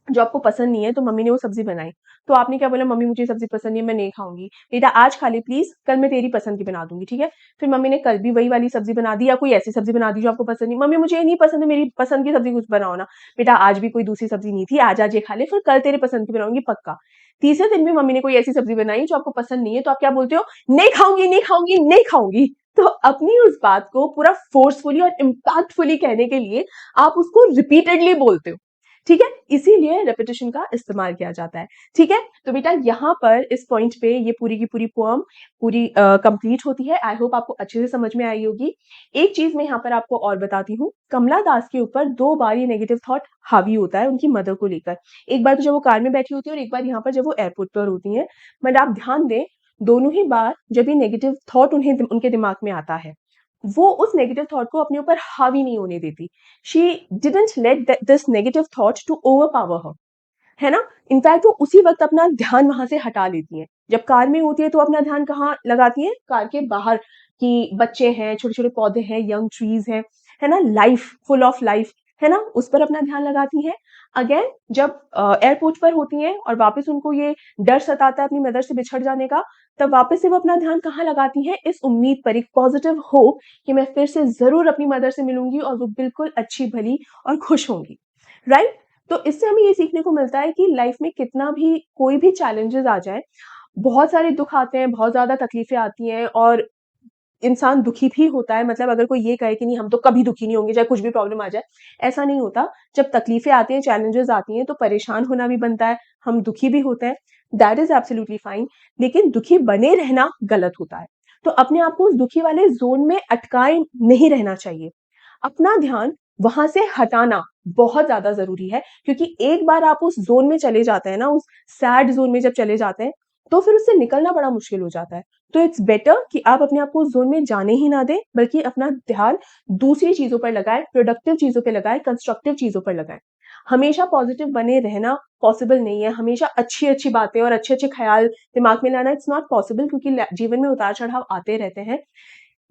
जो आपको पसंद नहीं है, तो मम्मी ने वो सब्जी बनाई, तो आपने क्या बोला? मम्मी मुझे सब्जी पसंद नहीं है, मैं नहीं खाऊंगी। बेटा आज खा ले प्लीज, कल मैं तेरी पसंद की बना दूंगी। ठीक है, फिर मम्मी ने कल भी वही वाली सब्जी बना दी, या कोई ऐसी सब्जी बना दी जो आपको पसंद नहीं। मम्मी मुझे ये नहीं पसंद है, मेरी पसंद की सब्जी कुछ बनाओ ना। बेटा आज भी कोई दूसरी सब्जी नहीं थी, आज ये खा ले, फिर कल तेरे पसंद की बनाऊंगी पक्का। तीसरे दिन भी मम्मी ने कोई ऐसी सब्जी बनाई जो आपको पसंद नहीं है, तो आप क्या बोलते हो? नहीं खाऊंगी, नहीं खाऊंगी, नहीं खाऊंगी। तो अपनी उस बात को पूरा फोर्सफुली और इम्पैक्टफुली कहने के लिए आप उसको रिपीटेडली बोलते हो। ठीक है, इसीलिए रेपिटेशन का इस्तेमाल किया जाता है। ठीक है, तो बेटा यहाँ पर इस पॉइंट पे ये पूरी की पूरी पोएम पूरी कंप्लीट होती है। आई होप आपको अच्छे से समझ में आई होगी। एक चीज मैं यहाँ पर आपको और बताती हूँ, कमला दास के ऊपर 2 बार ये नेगेटिव थॉट हावी होता है उनकी मदर को लेकर। एक बार तो जब वो कार में बैठी होती है, और एक बार यहाँ पर जब वो एयरपोर्ट पर होती है। बट आप ध्यान दें, दोनों ही बार जब ये नेगेटिव थॉट उनके दिमाग में आता है, वो उस नेगेटिव थॉट को अपने ऊपर हावी नहीं होने देती। She didn't let this negative thought to overpower her, है ना। इनफैक्ट वो उसी वक्त अपना ध्यान वहां से हटा लेती हैं। जब कार में होती है तो अपना ध्यान कहाँ लगाती हैं? कार के बाहर, कि बच्चे हैं, छोटे छोटे पौधे हैं, यंग ट्रीज हैं, है ना, लाइफ, फुल ऑफ लाइफ, है ना, उस पर अपना ध्यान लगाती हैं। अगेन जब एयरपोर्ट पर होती हैं और वापस उनको ये डर सताता है अपनी मदर से बिछड़ जाने का, तब वापस से वो अपना ध्यान कहाँ लगाती हैं? इस उम्मीद पर, एक पॉजिटिव होप कि मैं फिर से जरूर अपनी मदर से मिलूंगी और वो बिल्कुल अच्छी भली और खुश होंगी। राइट, तो इससे हमें ये सीखने को मिलता है कि लाइफ में कितना भी कोई भी चैलेंजेस आ जाए, बहुत सारे दुख आते हैं, बहुत ज्यादा तकलीफें आती हैं, और इंसान दुखी भी होता है। मतलब अगर कोई ये कहे कि नहीं हम तो कभी दुखी नहीं होंगे चाहे कुछ भी प्रॉब्लम आ जाए, ऐसा नहीं होता। जब तकलीफें आती हैं, चैलेंजेस आती हैं, तो परेशान होना भी बनता है, हम दुखी भी होते हैं, दैट इज एब्सोल्युटली फाइन। लेकिन दुखी बने रहना गलत होता है। तो अपने आप को उस दुखी वाले जोन में अटकाए नहीं रहना चाहिए। अपना ध्यान वहां से हटाना बहुत ज्यादा जरूरी है, क्योंकि एक बार आप उस जोन में चले जाते हैं ना, उस सैड जोन में जब चले जाते हैं, तो फिर उससे निकलना बड़ा मुश्किल हो जाता है। तो इट्स बेटर कि आप अपने आप को उस जोन में जाने ही ना दें, बल्कि अपना ध्यान दूसरी चीजों पर लगाएं, प्रोडक्टिव चीजों पर लगाएं, कंस्ट्रक्टिव चीजों पर लगाएं। हमेशा पॉजिटिव बने रहना पॉसिबल नहीं है, हमेशा अच्छी अच्छी बातें और अच्छे अच्छे ख्याल दिमाग में लाना इट्स नॉट पॉसिबल, क्योंकि जीवन में उतार चढ़ाव आते रहते हैं।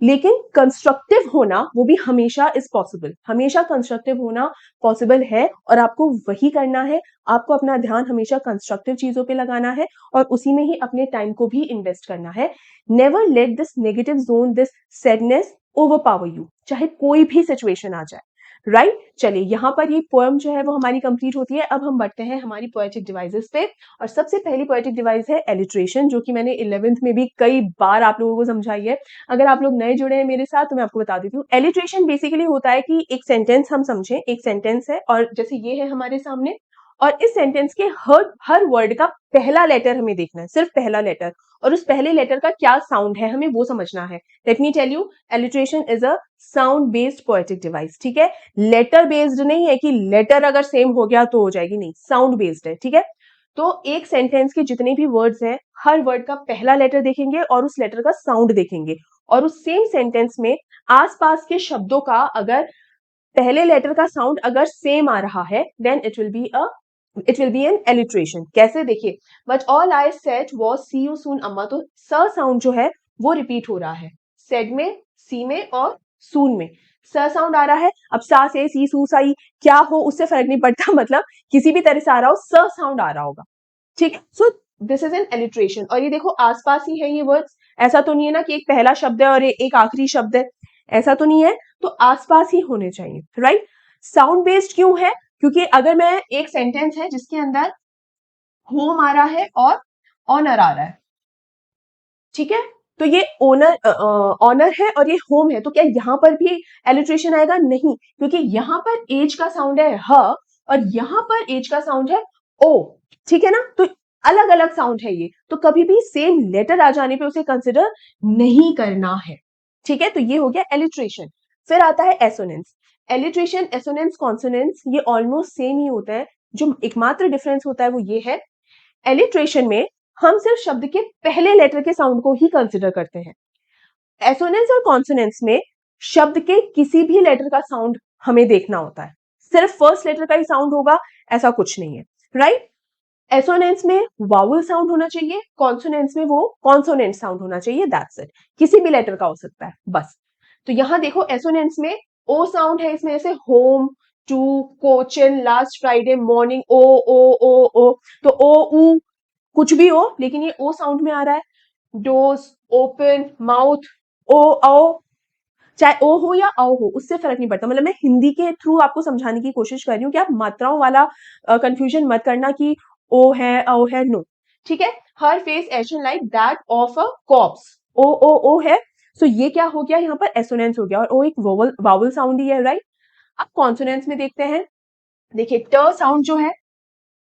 लेकिन कंस्ट्रक्टिव होना वो भी हमेशा इज पॉसिबल, हमेशा कंस्ट्रक्टिव होना पॉसिबल है, और आपको वही करना है। आपको अपना ध्यान हमेशा कंस्ट्रक्टिव चीजों पे लगाना है और उसी में ही अपने टाइम को भी इन्वेस्ट करना है। Never late this negative zone, this sadness over power you, चाहे कोई भी सिचुएशन आ जाए। राइट चलिए, यहाँ पर ये पोएम जो है वो हमारी कंप्लीट होती है। अब हम बढ़ते हैं हमारी पोएटिक डिवाइसेस पे, और सबसे पहली पोएटिक डिवाइस है एलिट्रेशन, जो कि मैंने 11th में भी कई बार आप लोगों को समझाई है। अगर आप लोग नए जुड़े हैं मेरे साथ तो मैं आपको बता देती हूँ। एलिट्रेशन बेसिकली होता है कि एक सेंटेंस हम समझें, एक सेंटेंस है और जैसे ये है हमारे सामने, और इस सेंटेंस के हर वर्ड का पहला लेटर हमें देखना है, सिर्फ पहला लेटर, और उस पहले लेटर का क्या साउंड है हमें वो समझना है। Let me tell you, alliteration is a sound based poetic device. ठीक है, लेटर बेस्ड नहीं है कि लेटर अगर सेम हो गया तो हो जाएगी, नहीं, साउंड बेस्ड है। ठीक है, तो एक सेंटेंस के जितने भी वर्ड्स हैं, हर वर्ड का पहला लेटर देखेंगे और उस लेटर का साउंड देखेंगे, और उस सेम सेंटेंस में आसपास के शब्दों का अगर पहले लेटर का साउंड अगर सेम आ रहा है, then it will be an alliteration. कैसे, देखिए, but all I said was see you soon Amma, तो स साउंड जो है वो रिपीट हो रहा है, सेड में, सी में और सून में स साउंड आ रहा है। अब सा से सी सू साई क्या हो उससे फर्क नहीं पड़ता, मतलब किसी भी तरह से आ रहा हो, स साउंड आ रहा होगा। ठीक, सो दिस इज एन एलिट्रेशन। और ये देखो आसपास ही है ये वर्ड्स, ऐसा तो नहीं है ना कि एक पहला शब्द है और एक आखिरी शब्द है, ऐसा तो नहीं है, तो आसपास ही होने चाहिए। राइट, साउंड बेस्ड क्यों है, क्योंकि अगर मैं एक सेंटेंस है जिसके अंदर होम आ रहा है और ऑनर आ रहा है, ठीक है, तो ये ऑनर है और ये होम है, तो क्या यहां पर भी एलिट्रेशन आएगा? नहीं, क्योंकि यहां पर एज का साउंड है ह और यहां पर एज का साउंड है ओ। ठीक है ना, तो अलग अलग साउंड है ये, तो कभी भी सेम लेटर आ जाने पे उसे कंसिडर नहीं करना है। ठीक है, तो ये हो गया एलिट्रेशन। फिर आता है एसोनेंस। एलिट्रेशन, एसोनेंस, कॉन्सोनेंस ये ऑलमोस्ट सेम ही होता है। जो एकमात्र डिफरेंस होता है वो ये है, एलिट्रेशन में हम सिर्फ शब्द के पहले लेटर के साउंड को ही कंसिडर करते हैं। एसोनेंस और कॉन्सोनेंस में शब्द के किसी भी लेटर का साउंड हमें देखना होता है, सिर्फ फर्स्ट लेटर का ही साउंड होगा ऐसा कुछ नहीं है। राइट, एसोनेंस में वावल साउंड होना चाहिए, कॉन्सोनेंस में वो कॉन्सोनेंट साउंड होना चाहिए, दैट्स इट, किसी भी लेटर का हो सकता है बस। तो यहां देखो एसोनेंस में ओ साउंड है, इसमें जैसे home, to, Cochin, last Friday morning, ओ ओ ओ ओ, तो ओ ऊ कुछ भी हो लेकिन ये ओ साउंड में आ रहा है। डोज, ओपन, माउथ, ओ आओ, चाहे ओ हो या आओ हो उससे फर्क नहीं पड़ता। मतलब मैं हिंदी के थ्रू आपको समझाने की कोशिश कर रही हूँ कि आप मात्राओं वाला कंफ्यूजन मत करना कि ओ है आओ है, नो। ठीक है, her face ashen like that of a corpse, ओ है, सो ये क्या हो गया, यहाँ पर एसोनेंस हो गया, और ओ एक वोवल वावल साउंड ही है। राइट, अब कॉन्सोनेंस में देखते हैं। देखिए ट साउंड जो है,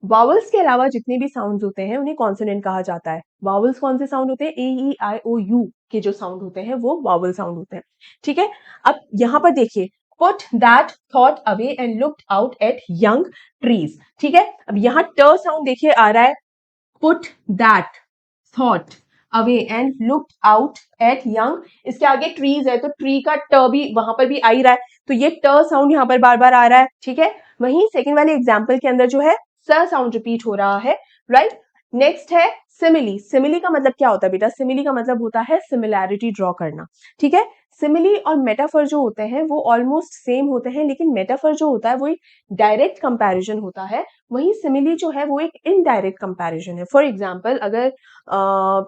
वावल्स के अलावा जितने भी साउंड्स होते हैं उन्हें कॉन्सोनेंट कहा जाता है। वावल्स कौन से साउंड होते हैं? ए ई आई ओ यू के जो साउंड होते हैं वो वावल साउंड होते हैं। ठीक है, अब यहां पर देखिए, put that thought away and looked out at young trees. ठीक है, अब यहाँ ट साउंड देखिए आ रहा है, put that thought away and looked out at young, इसके आगे ट्रीज है तो ट्री का ट भी वहां पर भी आ ही रहा है, तो ये ट साउंड यहाँ पर बार बार आ रहा है। ठीक है, वहीं सेकंड वाले एग्जाम्पल के अंदर जो है स साउंड रिपीट हो रहा है। राइट, नेक्स्ट है सिमिली। सिमिली का मतलब क्या होता है बेटा? सिमिली का मतलब होता है सिमिलैरिटी ड्रॉ करना। ठीक है, सिमिली और मेटाफर जो होते हैं वो ऑलमोस्ट सेम होते हैं, लेकिन मेटाफर जो होता है वो एक डायरेक्ट कंपैरिजन होता है, वहीं सिमिली जो है वो एक इनडायरेक्ट कंपैरिजन है। फॉर एग्जाम्पल, अगर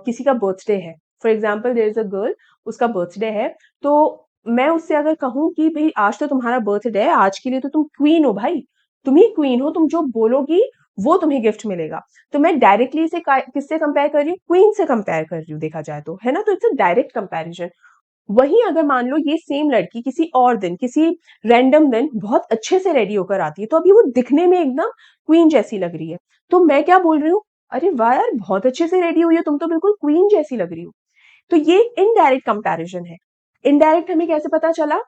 किसी का बर्थडे है, for example there is a girl, उसका बर्थडे है, तो मैं उससे अगर कहूं कि भाई आज तो तुम्हारा बर्थडे है, आज के लिए तो तुम क्वीन हो भाई, तुम ही क्वीन हो, तुम जो बोलोगी वो तुम्हें गिफ्ट मिलेगा, तो मैं डायरेक्टली इसे किससे कंपेयर कर रही हूँ? क्वीन से कंपेयर कर रही हूँ, देखा जाए तो, है ना, तो इट्स अ डायरेक्ट कंपैरिजन। वहीं अगर मान लो ये सेम लड़की किसी और दिन, किसी रैंडम दिन बहुत अच्छे से रेडी होकर आती है, तो अभी वो दिखने में एकदम क्वीन जैसी लग रही है, तो मैं क्या बोल रही हूँ? अरे वाह यार, बहुत अच्छे से रेडी हुई है तुम, तो बिल्कुल क्वीन जैसी लग रही हो। तो ये इनडायरेक्ट कंपैरिजन है। इनडायरेक्ट हमें कैसे पता चला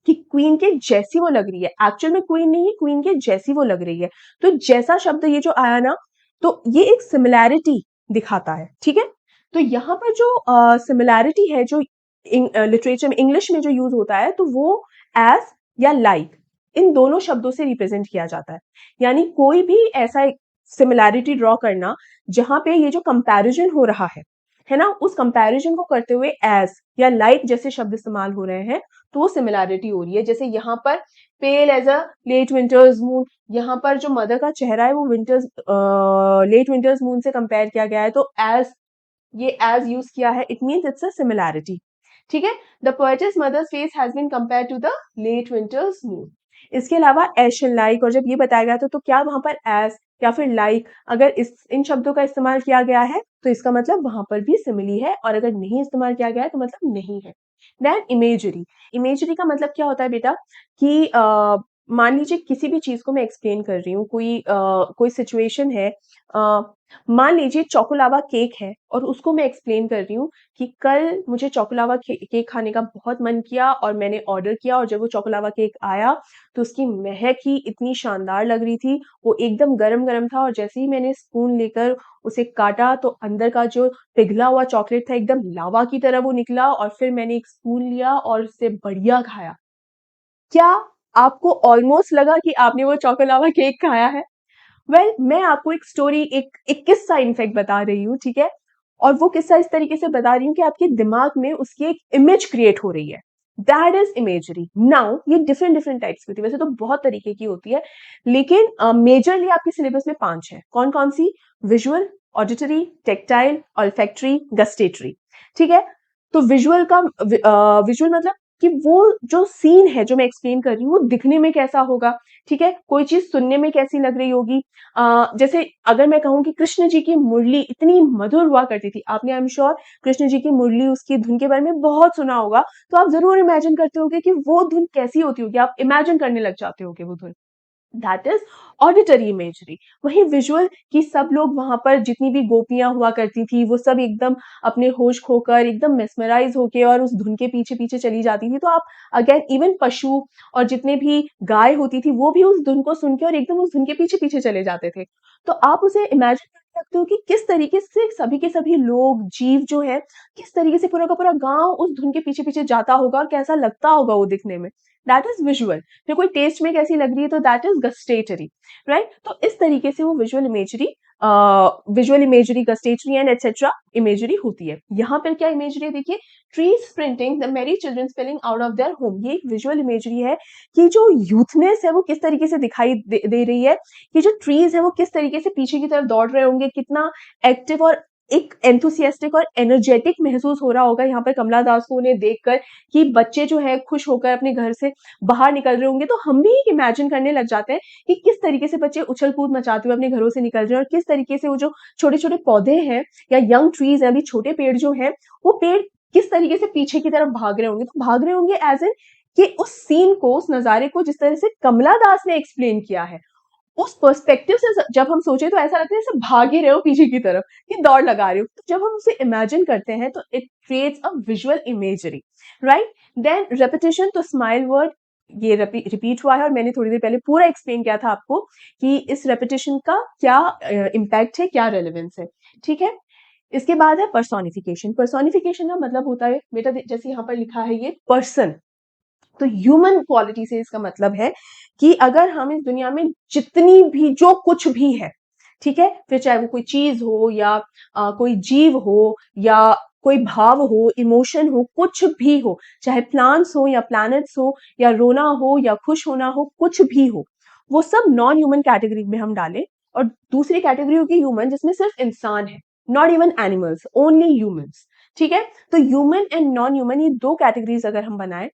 कि क्वीन के जैसी वो लग रही है, एक्चुअल में क्वीन नहीं है, क्वीन के जैसी वो लग रही है। तो जैसा शब्द ये जो आया ना, तो ये एक सिमिलैरिटी दिखाता है, ठीक है। तो यहाँ पर जो सिमिलैरिटी है, जो लिटरेचर में इंग्लिश में जो यूज होता है, तो वो एज या लाइक इन दोनों शब्दों से रिप्रेजेंट किया जाता है। यानी कोई भी ऐसा सिमिलैरिटी ड्रॉ करना जहां पे ये जो कंपैरिजन हो रहा है ना, उस कंपैरिजन को करते हुए एज या लाइक जैसे शब्द इस्तेमाल हो रहे हैं, तो वो सिमिलैरिटी हो रही है। जैसे यहाँ पर pale as a late winter's moon, यहाँ पर जो मदर का चेहरा है वो लेट विंटर्स मून से कंपेयर किया गया है, तो एज ये एज यूज किया है, it means it's a similarity, ठीक है। The poet's mother's face has been compared to the late winter's moon. इसके अलावा एश एंड लाइक, और जब ये बताया गया था तो क्या वहां पर एज या फिर लाइक अगर इन शब्दों का इस्तेमाल किया गया है तो इसका मतलब वहां पर भी सिमिली है, और अगर नहीं इस्तेमाल किया गया है तो मतलब नहीं है। देन इमेजरी, इमेजरी का मतलब क्या होता है बेटा कि मान लीजिए किसी भी चीज को मैं एक्सप्लेन कर रही हूँ, कोई सिचुएशन है, मान लीजिए चोकोलावा केक है और उसको मैं एक्सप्लेन कर रही हूँ कि कल मुझे चोकोलावा केक खाने का बहुत मन किया और मैंने ऑर्डर किया, और जब वो चोकोलावा केक आया तो उसकी महक ही इतनी शानदार लग रही थी, वो एकदम गरम गरम था, और जैसे ही मैंने स्पून लेकर उसे काटा तो अंदर का जो पिघला हुआ चॉकलेट था एकदम लावा की तरह वो निकला, और फिर मैंने एक स्पून लिया और उसे बढ़िया खाया। क्या आपको ऑलमोस्ट लगा कि आपने वो चोकोलावा केक खाया है? मैं आपको एक स्टोरी, एक किस्सा इनफैक्ट बता रही हूँ, ठीक है। और वो किस्सा इस तरीके से बता रही हूँ कि आपके दिमाग में उसकी एक इमेज क्रिएट हो रही है। That is imagery. नाउ ये डिफरेंट डिफरेंट टाइप्स की होती है, वैसे तो बहुत तरीके की होती है, लेकिन मेजरली आपके सिलेबस में 5 है। कौन कौन सी? Visual, auditory, tactile, olfactory, gustatory, ठीक है। तो विजुअल मतलब कि वो जो सीन है जो मैं एक्सप्लेन कर रही हूँ वो दिखने में कैसा होगा, ठीक है। कोई चीज सुनने में कैसी लग रही होगी, जैसे अगर मैं कहूँ कि कृष्ण जी की मुरली इतनी मधुर हुआ करती थी, आपने I am sure Krishna ji की मुरली, उसकी धुन के बारे में बहुत सुना होगा, तो आप जरूर इमेजिन करते होगे कि वो धुन कैसी होती होगी, आप इमेजिन करने लग जाते होगे वो धुन। That is auditory imagery. वही विजुअल कि सब लोग वहां पर, जितनी भी गोपियां हुआ करती थी वो सब एकदम अपने होश खोकर एकदम मेस्मराइज होके और उस धुन के पीछे पीछे चली जाती थी। तो आप अगेन इवन पशु और जितने भी गाय होती थी वो भी उस धुन को सुन के और एकदम उस धुन के पीछे पीछे चले जाते थे। तो आप उसे इमेजिन कर सकते हो कि किस तरीके से सभी के सभी लोग, जीव जो है, किस तरीके से पूरा का पूरा गांव उस धुन के पीछे पीछे जाता होगा और कैसा लगता होगा वो दिखने में। That is visual. फिर कोई टेस्ट में कैसी लग रही है तो दैट इज गस्टेटरी, राइट। तो इस तरीके से वो visual imagery, gustatory and etcetera imagery होती है। यहाँ पर क्या इमेजरी है देखिए, ट्रीज स्प्रिंटिंग द मेरी children spelling out of their home. ये एक विजुअल इमेजरी है कि जो यूथनेस है वो किस तरीके से दिखाई दे रही है, कि जो ट्रीज है वो किस तरीके से पीछे की तरफ दौड़ रहे होंगे, कितना एक्टिव और एक एंथुसियास्टिक और एनर्जेटिक महसूस हो रहा होगा यहाँ पर कमला दास को उन्हें देखकर, कि बच्चे जो है खुश होकर अपने घर से बाहर निकल रहे होंगे। तो हम भी इमेजिन करने लग जाते हैं कि किस तरीके से बच्चे उछल कूद मचाते हुए अपने घरों से निकल रहे हैं, और किस तरीके से वो जो छोटे छोटे पौधे हैं या यंग ट्रीज हैं, अभी छोटे पेड़ जो है, वो पेड़ किस तरीके से पीछे की तरफ भाग रहे होंगे। तो भाग रहे होंगे एज एन कि उस सीन को, उस नजारे को जिस तरह से कमला दास ने एक्सप्लेन किया है, उस पर्सपेक्टिव से जब हम सोचे तो ऐसा लगता है जैसे भाग ही रहे हो पीछे की तरफ, कि दौड़ लगा रहे हो। तो जब हम उसे इमेजिन करते हैं तो it creates a visual imagery, right. Then repetition, तो स्माइल वर्ड ये रिपीट हुआ है और मैंने थोड़ी देर पहले पूरा एक्सप्लेन किया था आपको कि इस रेपिटेशन का क्या इम्पैक्ट है, क्या रेलेवेंस है, ठीक है। इसके बाद है पर्सोनिफिकेशन। पर्सोनिफिकेशन का मतलब होता है बेटा, जैसे यहाँ पर लिखा है ये पर्सन, तो ह्यूमन क्वालिटी से इसका मतलब है कि अगर हम इस दुनिया में जितनी भी, जो कुछ भी है, ठीक है, फिर चाहे वो कोई चीज हो या कोई जीव हो या कोई भाव हो, इमोशन हो, कुछ भी हो, चाहे प्लांट्स हो या प्लैनेट्स हो या रोना हो या खुश होना हो, कुछ भी हो, वो सब नॉन ह्यूमन कैटेगरी में हम डालें। और दूसरी कैटेगरी होगी ह्यूमन, जिसमें सिर्फ इंसान है, not even animals, only humans, ठीक है। तो ह्यूमन एंड नॉन ह्यूमन, ये दो कैटेगरीज अगर हम बनाए,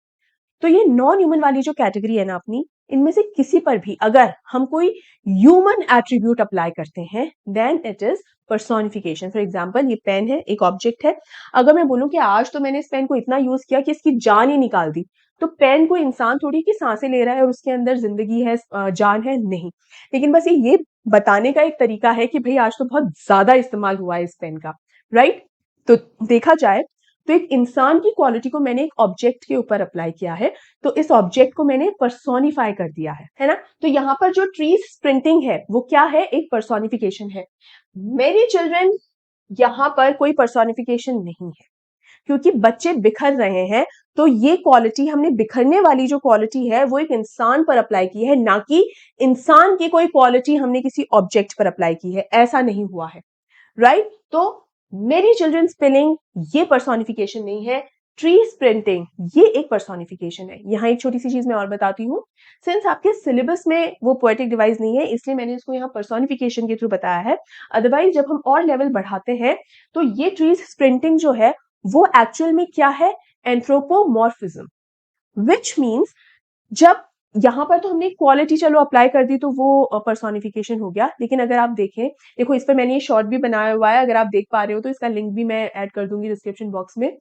तो ये नॉन ह्यूमन वाली जो कैटेगरी है ना अपनी, इनमें से किसी पर भी अगर हम कोई ह्यूमन एट्रीब्यूट अप्लाई करते हैं, then it is personification. For example, ये पेन है, एक ऑब्जेक्ट है, अगर मैं बोलूं कि आज तो मैंने इस पेन को इतना यूज किया कि इसकी जान ही निकाल दी, तो पेन को इंसान थोड़ी की सांसें ले रहा है और उसके अंदर जिंदगी है, जान है, नहीं। लेकिन बस ये बताने का एक तरीका है कि भाई आज तो बहुत ज्यादा इस्तेमाल हुआ है इस पेन का, राइट। तो देखा जाए तो एक इंसान की क्वालिटी को मैंने एक ऑब्जेक्ट के ऊपर अप्लाई किया है, तो इस ऑब्जेक्ट को मैंने पर्सोनिफाई कर दिया है ना। तो यहाँ पर जो ट्री स्प्रिंटिंग है वो क्या है, एक पर्सोनिफिकेशन है। मेरी चिल्ड्रन, यहाँ पर कोई पर्सोनिफिकेशन नहीं है, क्योंकि बच्चे बिखर रहे हैं, तो ये क्वालिटी हमने बिखरने वाली जो क्वालिटी है वो एक इंसान पर अप्लाई की है, ना कि इंसान की कोई क्वालिटी हमने किसी ऑब्जेक्ट पर अप्लाई की है, ऐसा नहीं हुआ है, राइट। तो मेरी चिल्ड्रन स्पिलिंग ये पर्सोनिफिकेशन नहीं है, ट्री स्प्रिंटिंग ये एक पर्सोनिफिकेशन है। यहाँ एक छोटी सी चीज मैं और बताती हूँ, सिंस आपके सिलेबस में वो पोएटिक डिवाइस नहीं है, इसलिए मैंने इसको यहाँ पर्सोनिफिकेशन के थ्रू बताया है। अदरवाइज जब हम और लेवल बढ़ाते हैं तो ये ट्री स्प्रिंटिंग जो है वो एक्चुअल में क्या है, एंथ्रोपोमॉर्फिज्म, विच मीन्स जब यहां पर तो हमने क्वालिटी चलो अप्लाई कर दी तो वो पर्सोनिफिकेशन हो गया, लेकिन अगर आप देखें, देखो इस पर मैंने ये शॉर्ट भी बनाया हुआ है, अगर आप देख पा रहे हो तो इसका लिंक भी मैं ऐड कर दूंगी डिस्क्रिप्शन बॉक्स में।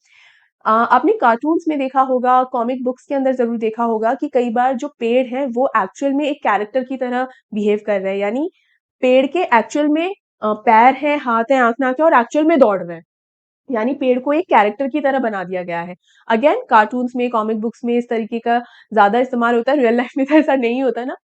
आपने कार्टून्स में देखा होगा, कॉमिक बुक्स के अंदर जरूर देखा होगा कि कई बार जो पेड़ है वो एक्चुअल में एक कैरेक्टर की तरह बिहेव कर रहे हैं, यानी पेड़ के एक्चुअल में पैर है, हाथ है, आंख नाक है और एक्चुअल में दौड़ रहे हैं, यानी पेड़ को एक कैरेक्टर की तरह बना दिया गया है। अगेन कार्टून्स में, कॉमिक बुक्स में इस तरीके का ज्यादा इस्तेमाल होता है, रियल लाइफ में तो ऐसा नहीं होता ना।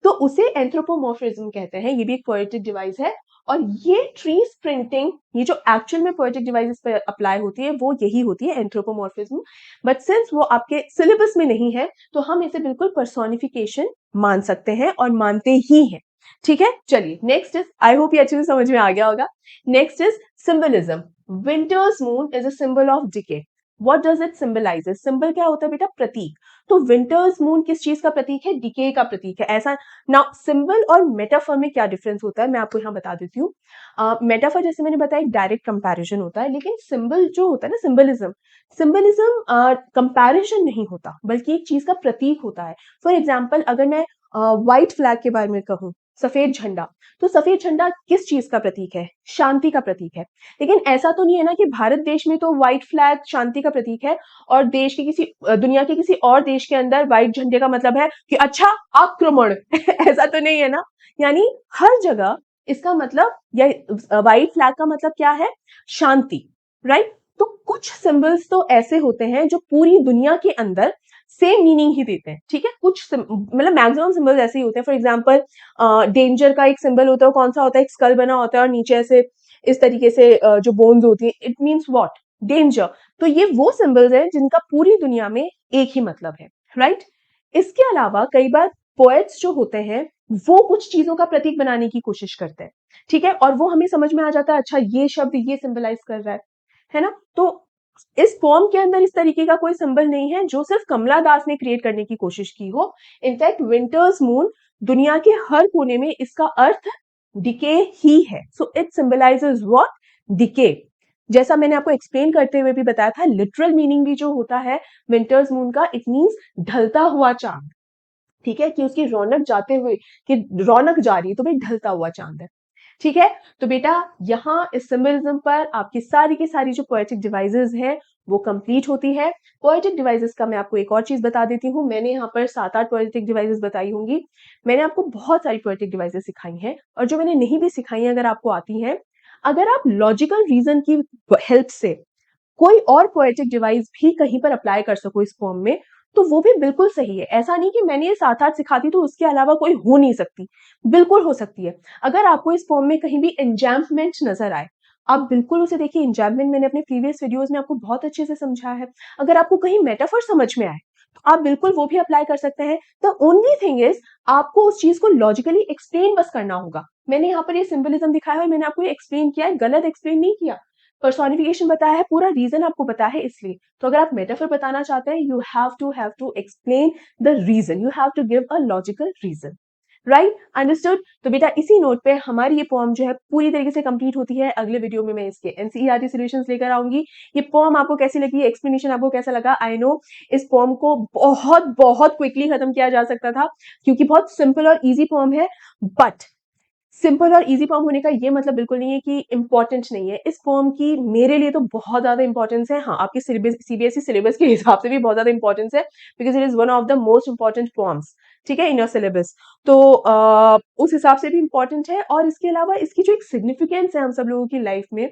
तो उसे एंथ्रोपोमॉर्फिज्म कहते हैं, ये भी एक पोएटिक डिवाइस है। और ये ट्री स्प्रिंटिंग, ये जो एक्चुअल में पोएटिक डिवाइसेस पे अप्लाई होती है वो यही होती है, एंथ्रोपोमॉर्फिज्म। बट सिंस वो आपके सिलेबस में नहीं है तो हम इसे बिल्कुल पर्सोनिफिकेशन मान सकते हैं और मानते ही हैं, ठीक है। चलिए नेक्स्ट इज, आई होप ये अच्छे से समझ में आ गया होगा। Next is symbolism. Winters moon is a symbol of decay. What does it symbolizes? Symbol क्या होता है बेटा? प्रतीक। तो विंटर्स मून किस चीज का प्रतीक है? डिके का प्रतीक है, ऐसा ना। सिंबल और मेटाफर में क्या डिफरेंस होता है मैं आपको यहाँ बता देती हूँ। मेटाफर जैसे मैंने बताया एक डायरेक्ट कंपैरिजन होता है, लेकिन सिंबल जो होता है ना, सिंबलिज्म, सिंबलिज्म कंपैरिजन नहीं होता बल्कि एक चीज का प्रतीक होता है। फॉर एग्जाम्पल अगर मैं व्हाइट फ्लैग के बारे में कहूँ, सफेद झंडा, तो सफेद झंडा किस चीज का प्रतीक है? शांति का प्रतीक है। लेकिन ऐसा तो नहीं है ना कि भारत देश में तो व्हाइट फ्लैग शांति का प्रतीक है और देश के किसी दुनिया के किसी और देश के अंदर व्हाइट झंडे का मतलब है कि अच्छा आक्रमण ऐसा तो नहीं है ना। यानी हर जगह इसका मतलब, या व्हाइट फ्लैग का मतलब क्या है? शांति, राइट। तो कुछ सिंबल्स तो ऐसे होते हैं जो पूरी दुनिया के अंदर सेम मीनिंग ही देते हैं, ठीक है। कुछ मतलब मैक्सिमम सिंबल्स ऐसे ही होते हैं। फॉर एग्जाम्पल डेंजर का एक सिंबल होता है, कौन सा होता है? एक स्कल बना होता है और नीचे से इस तरीके से जो बोन्स होती है, इट मीन्स व्हाट? डेंजर। तो ये वो सिंबल्स हैं जिनका पूरी दुनिया में एक ही मतलब है, राइट। इसके अलावा कई बार पोएट्स जो होते हैं वो कुछ चीजों का प्रतीक बनाने की कोशिश करते हैं, ठीक है, और वो हमें समझ में आ जाता है, अच्छा ये शब्द ये सिंबलाइज कर रहा है ना। तो इस पोम के अंदर इस तरीके का कोई सिंबल नहीं है जो सिर्फ कमला दास ने क्रिएट करने की कोशिश की हो। इनफैक्ट विंटर्स मून दुनिया के हर कोने में इसका अर्थ डिके ही है। So it symbolizes what? Decay. जैसा मैंने आपको एक्सप्लेन करते हुए भी बताया था, लिटरल मीनिंग भी जो होता है विंटर्स मून का, इट मीन्स ढलता हुआ चांद, ठीक है, कि उसकी रौनक जाते हुए, कि रौनक जा रही है तो भाई ढलता हुआ चांद है, ठीक है। तो बेटा यहाँ इस सिंबलिज्म पर आपकी सारी की सारी जो पोएटिक डिवाइसेस हैं वो कंप्लीट होती है। पोएटिक डिवाइसेस का मैं आपको एक और चीज बता देती हूँ, मैंने यहाँ पर 7-8 पोएटिक डिवाइसेस बताई होंगी। मैंने आपको बहुत सारी पोएटिक डिवाइसेस सिखाई हैं, और जो मैंने नहीं भी सिखाई हैं अगर आपको आती हैं, अगर आप लॉजिकल रीजन की हेल्प से कोई और पोएटिक डिवाइस भी कहीं पर अप्लाई कर सको इस फॉर्म में, तो वो भी बिल्कुल सही है। ऐसा नहीं कि मैंने ये 7-8 सिखाती तो उसके अलावा कोई हो नहीं सकती, बिल्कुल हो सकती है। अगर आपको इस फॉर्म में कहीं भी एंजैम्पमेंट नजर आए, आप बिल्कुल उसे देखिए। एंजैम्पमेंट मैंने अपने प्रीवियस वीडियोस में आपको बहुत अच्छे से समझाया है। अगर आपको कहीं मेटाफर समझ में आए तो आप बिल्कुल वो भी अप्लाई कर सकते हैं। द ओनली थिंग इज आपको उस चीज को लॉजिकली एक्सप्लेन बस करना होगा। मैंने यहाँ पर ये सिंबलिज्म दिखाया है, मैंने आपको ये एक्सप्लेन किया है, गलत एक्सप्लेन नहीं किया। पर्सोनिफिकेशन बताया है, पूरा रीजन आपको बताया है, इसलिए तो अगर आप मेटाफर बताना चाहते हैं, you have to explain the reason, you have to give a logical reason, right, understood. तो बेटा इसी नोट पे हमारी ये पोएम जो है पूरी तरीके से कंप्लीट होती है। अगले वीडियो में मैं इसके एनसीईआरटी सॉल्यूशंस लेकर आऊंगी। ये पोएम आपको कैसी लगी, एक्सप्लेनेशन आपको कैसा लगा? आई नो इस पोएम को बहुत बहुत क्विकली खत्म किया जा सकता था क्योंकि बहुत सिंपल और इजी पोएम है, बट सिंपल और इजी फॉर्म होने का ये मतलब बिल्कुल नहीं है कि इंपॉर्टेंट नहीं है। इस फॉर्म की मेरे लिए तो बहुत ज्यादा इंपॉर्टेंस है। हाँ, आपके सीबीएसई सिलेबस के हिसाब से भी बहुत ज्यादा इंपॉर्टेंस है, because it is one of the most important forms, ठीक है, इन योर सिलेबस। तो उस हिसाब से भी इंपॉर्टेंट है, और इसके अलावा इसकी जो एक सिग्निफिकेंस है हम सब लोगों की लाइफ में,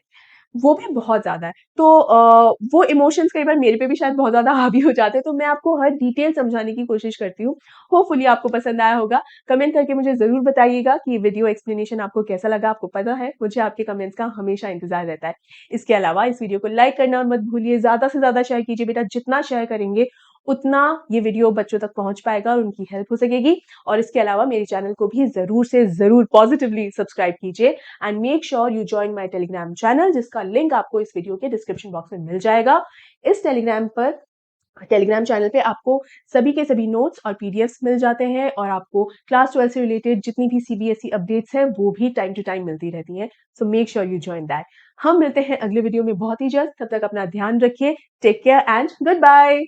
वो भी बहुत ज़्यादा है। तो वो इमोशंस कई बार मेरे पे भी शायद बहुत ज़्यादा हावी हो जाते हैं, तो मैं आपको हर डिटेल समझाने की कोशिश करती हूँ। होपफुली आपको पसंद आया होगा। कमेंट करके मुझे ज़रूर बताइएगा कि वीडियो एक्सप्लेनेशन आपको कैसा लगा। आपको पता है, मुझे आपके कमेंट्स का हमेशा इंतज़ार रहता है। इसके अलावा इस वीडियो को लाइक करना मत भूलिए, ज़्यादा से ज़्यादा शेयर कीजिए बेटा, जितना शेयर करेंगे, उतना ये वीडियो बच्चों तक पहुँच पाएगा और उनकी हेल्प हो सकेगी। और इसके अलावा मेरे चैनल को भी ज़रूर से ज़रूर पॉज़िटिवली सब्सक्राइब कीजिए and make sure you join my Telegram channel, जिसका लिंक आपको इस वीडियो के डिस्क्रिप्शन बॉक्स में मिल जाएगा। इस टेलीग्राम चैनल पे आपको सभी के सभी नोट्स और पीडीएफ्स मिल जाते हैं और आपको क्लास 12 से रिलेटेड जितनी भी सीबीएसई अपडेट्स हैं वो भी टाइम टू टाइम मिलती रहती हैं। So make sure you join that. हम मिलते हैं अगले वीडियो में बहुत ही जल्द। तब तक अपना ध्यान रखिए। Take care and good bye.